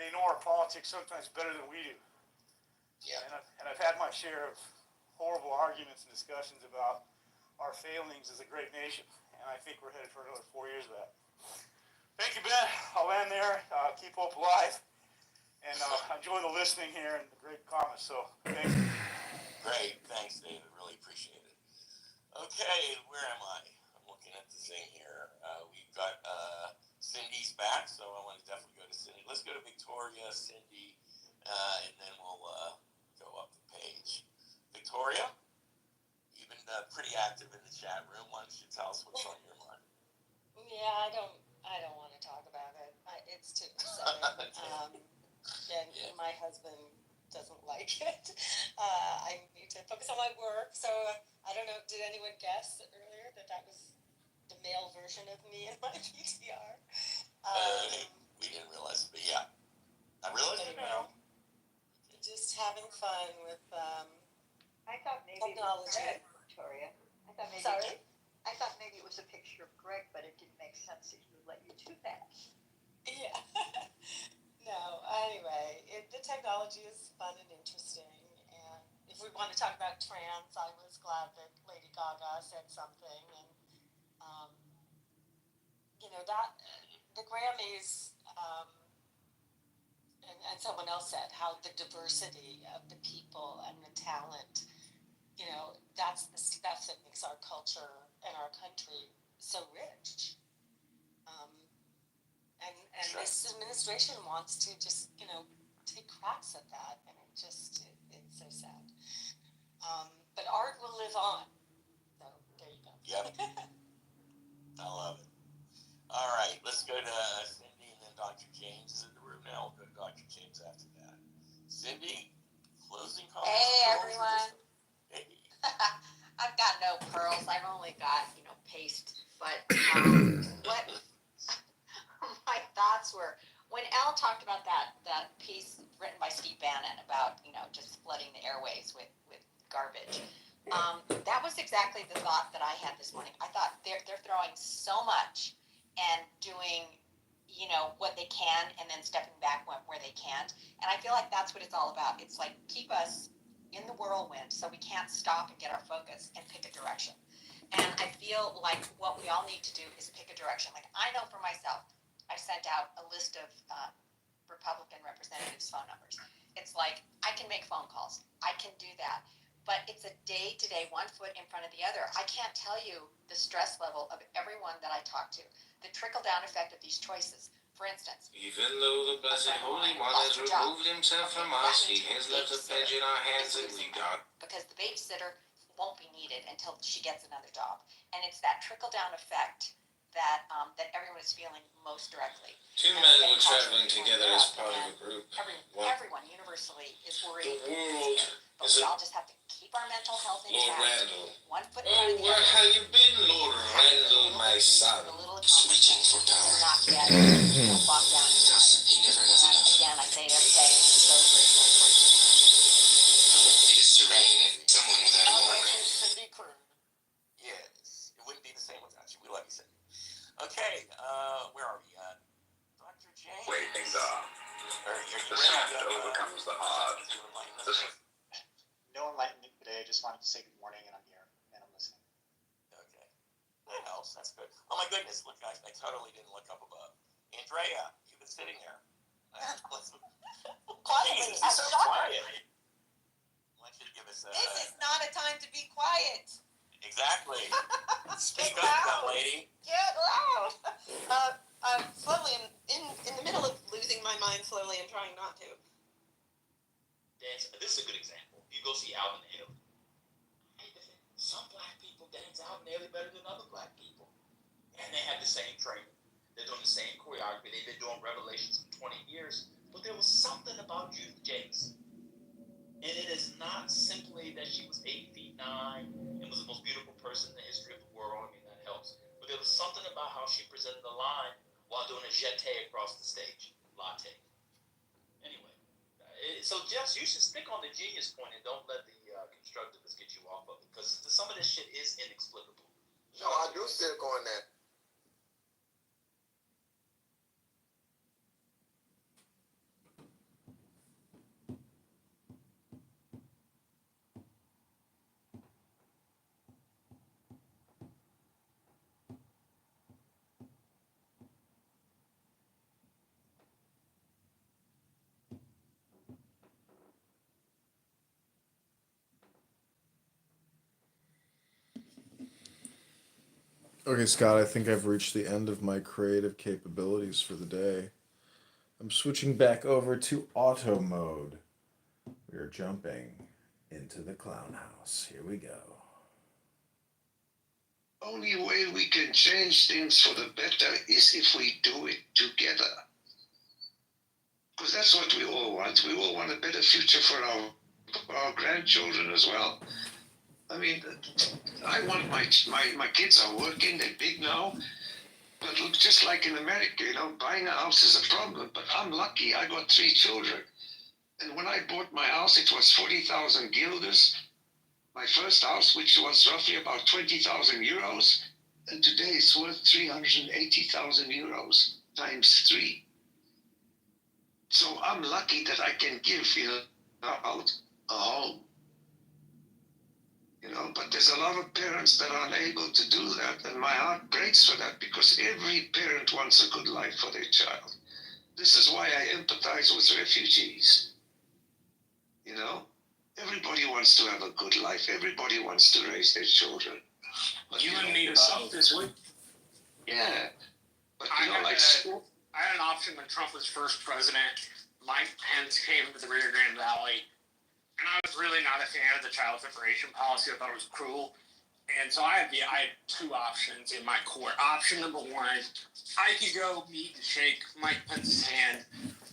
They know our politics sometimes better than we do. Yeah. And I've had my share of horrible arguments and discussions about our failings as a great nation, and I think we're headed for another 4 years of that. Thank you, Ben. I'll end there. Keep hope alive, and enjoy the listening here and the great comments. So, thank you. Great. Thanks, David. Really appreciate it. Okay, where am I? I'm looking at the thing here. We've got Cindy's back, so I want to definitely go to Cindy. Let's go to Victoria, Cindy, and then we'll go up the page. Victoria, you've been pretty active in the chat room. Why don't you tell us what's on your mind? Yeah, I don't want to talk about it. It's too upsetting. And my husband doesn't like it. I need to focus on my work. So I don't know. Did anyone guess earlier that was the male version of me in my PTR? We didn't realize, but yeah, I realized it now. Just having fun with I thought maybe technology. It was Greg, Victoria. Sorry? I thought maybe it was a picture of Greg, but it didn't make sense that he would let you do that. Yeah. No, anyway, the technology is fun and interesting, and if we want to talk about trans, I was glad that Lady Gaga said something, and that the Grammys, and someone else said how the diversity of the people and the talent, that's the stuff that makes our culture and our country so rich. And Sure. This administration wants to just, take cracks at that, and it's so sad. But art will live on. So there you go. Yep. I love it. All right, let's go to Cindy, and then Dr. James is in the room now. We'll go to Dr. James after that. Cindy, closing comments? Hey, everyone. Hey. I've got no pearls. I've only got, paste. But what my thoughts were when Elle talked about that piece written by Steve Bannon about, just flooding the airways with garbage. That was exactly the thought that I had this morning. I thought they're throwing so much and doing, what they can and then stepping back where they can't. And I feel like that's what it's all about. It's like keep us in the whirlwind so we can't stop and get our focus and pick a direction. And I feel like what we all need to do is pick a direction. Like I know for myself, I sent out a list of Republican representatives' phone numbers. It's like I can make phone calls. I can do that. But it's a day-to-day, one foot in front of the other. I can't tell you the stress level of everyone that I talk to, the trickle-down effect of these choices. For instance, even though the blessed Holy One has removed himself from us, he has left a pledge in our hands that we got. Because the babysitter won't be needed until she gets another job. And it's that trickle-down effect that everyone is feeling most directly. Two men were traveling together as part of a group. Everyone universally is worried. The world but we all just have to keep our mental health Lord intact. Randall. One foot in front of the where other. have you been, Lord Randall, my son? Switching for power. Not yet. He Walk down. never has enough. Again, I say it every day. I'm so grateful for you. It is to reign someone without a war. Cindy Crew. Yes. It wouldn't be the same without you. We love you, Cindy. Okay, where are we? Dr. James? Wait, things are. The soft overcomes the hard. No enlightenment today. I just wanted to say good morning, and I'm here, and I'm listening. Okay. That helps. That's good. Oh, my goodness. Look, I totally didn't look up above. Andrea, you've been sitting there. Quietly, Jesus, so quiet. Why don't you give us a... This is not a time to be quiet. Exactly. Speak Get up, loud. young lady. Get loud. I'm slowly in the middle of losing my mind slowly and trying not to. Dance. This is a good example. You go see Alvin Ailey. Some black people dance Alvin Ailey better than other black people, and they have the same training. They're doing the same choreography. They've been doing Revelations for 20 years. But there was something about Judith Jakes. And it is not simply that she was 8 feet 9 and was the most beautiful person in the history of the world. I mean, that helps. But there was something about how she presented the line while doing a jeté across the stage. Latte. Anyway. So, Jess, you should stick on the genius point and don't let the constructivists get you off of it. Because some of this shit is inexplicable. No, I do stick on that. Okay, Scott, I think I've reached the end of my creative capabilities for the day. I'm switching back over to auto mode. We are jumping into the clown house. Here we go. Only way we can change things for the better is if we do it together. Because that's what we all want. We all want a better future for our grandchildren as well. I mean, I want my kids are working, they're big now. But look, just like in America, buying a house is a problem. But I'm lucky, I got 3 children. And when I bought my house, it was 40,000 guilders. My first house, which was roughly about 20,000 euros. And today it's worth 380,000 euros times 3. So I'm lucky that I can give, out a home. You know, but there's a lot of parents that are unable to do that, and my heart breaks for that because every parent wants a good life for their child. This is why I empathize with refugees. You know, everybody wants to have a good life. Everybody wants to raise their children. But You and know, me there's both. something- Yeah, but I you know, had like I had an option when Trump was first president. Mike Pence came to the Rio Grande Valley, and I was really not a fan of the child separation policy. I thought it was cruel. And so I had two options in my court. Option number one, I could go meet and shake Mike Pence's hand,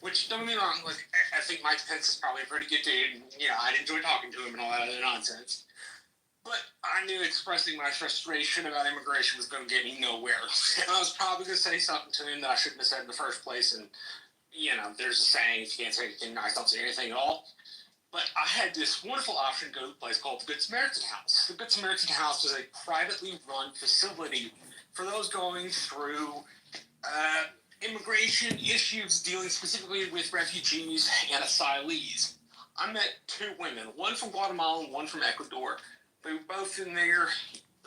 which, don't get me wrong, like, I think Mike Pence is probably a pretty good dude, and, you know, I'd enjoy talking to him and all that other nonsense. But I knew expressing my frustration about immigration was going to get me nowhere. And I was probably going to say something to him that I shouldn't have said in the first place. And, you know, there's a saying, if you can't say anything nice, don't say anything at all. But I had this wonderful option to go to a place called the Good Samaritan House. The Good Samaritan House is a privately run facility for those going through immigration issues dealing specifically with refugees and asylees. I met two women, one from Guatemala and one from Ecuador. They were both in their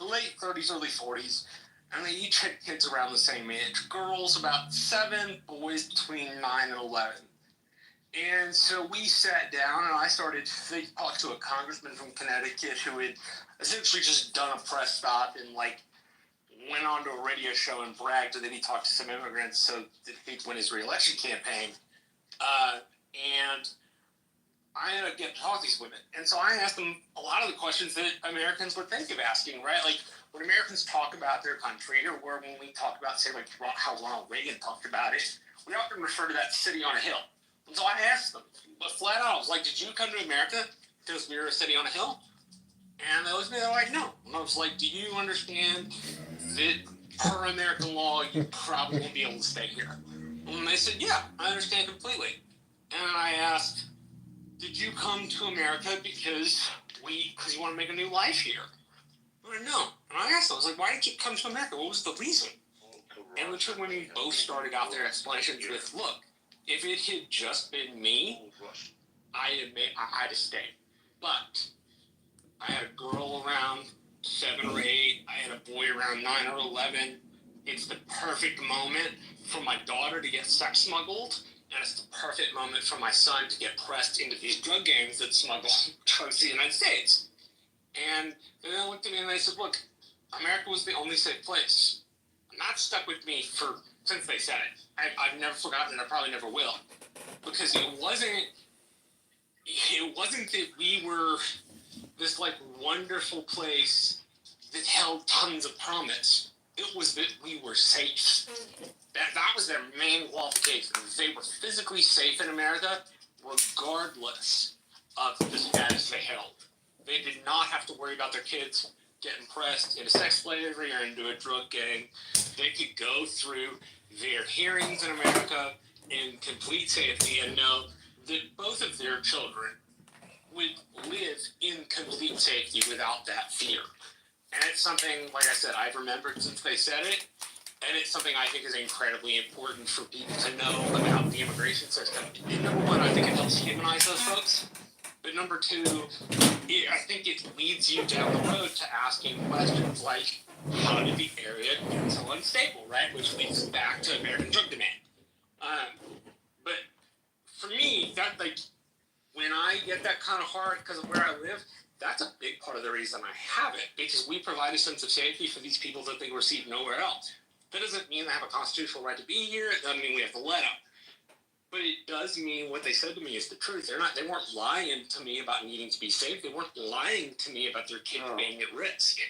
late 30s, early 40s, and they each had kids around the same age. Girls about 7, boys between 9 and 11. And so we sat down, and I started to talk to a congressman from Connecticut who had essentially just done a press stop and, like, went on to a radio show and bragged that he talked to some immigrants so that he'd win his re-election campaign. And I ended up getting to talk to these women. And so I asked them a lot of the questions that Americans would think of asking, right? Like, when Americans talk about their country, or when we talk about, say, like, how Ronald Reagan talked about it, we often refer to that city on a hill. And so I asked them, but flat out, I was like, did you come to America because we were a city on a hill? And they looked at me, they're like, no. And I was like, do you understand that per American law, you probably won't be able to stay here? And they said, yeah, I understand completely. And I asked, did you come to America because you want to make a new life here? And no. And I asked them, I was like, why did you come to America? What was the reason? And the two women both started out their explanations with, look, if it had just been me, I'd have stayed. But I had a girl around 7 or 8. I had a boy around 9 or 11. It's the perfect moment for my daughter to get sex smuggled, and it's the perfect moment for my son to get pressed into these drug gangs that smuggle drugs to the United States. And they looked at me and they said, look, America was the only safe place. And that stuck with me since they said it. I've never forgotten, and I probably never will. Because it wasn't that we were this, like, wonderful place that held tons of promise. It was that we were safe. That was their main qualification. They were physically safe in America, regardless of the status they held. They did not have to worry about their kids getting pressed into sex slavery or into a drug gang. They could go through their hearings in America in complete safety and know that both of their children would live in complete safety without that fear. And it's something, like I said, I've remembered since they said it, and it's something I think is incredibly important for people to know about the immigration system. And number one, I think it helps humanize those folks. But number two, I think it leads you down the road to asking questions like, how did the area get so unstable, right? Which leads back to American drug demand. But for me, that, like, when I get that kind of heart because of where I live, that's a big part of the reason I have it, because we provide a sense of safety for these people that they receive nowhere else. That doesn't mean they have a constitutional right to be here. It doesn't mean we have to let them. But it does mean what they said to me is the truth. They weren't lying to me about needing to be safe. They weren't lying to me about their kids being at risk.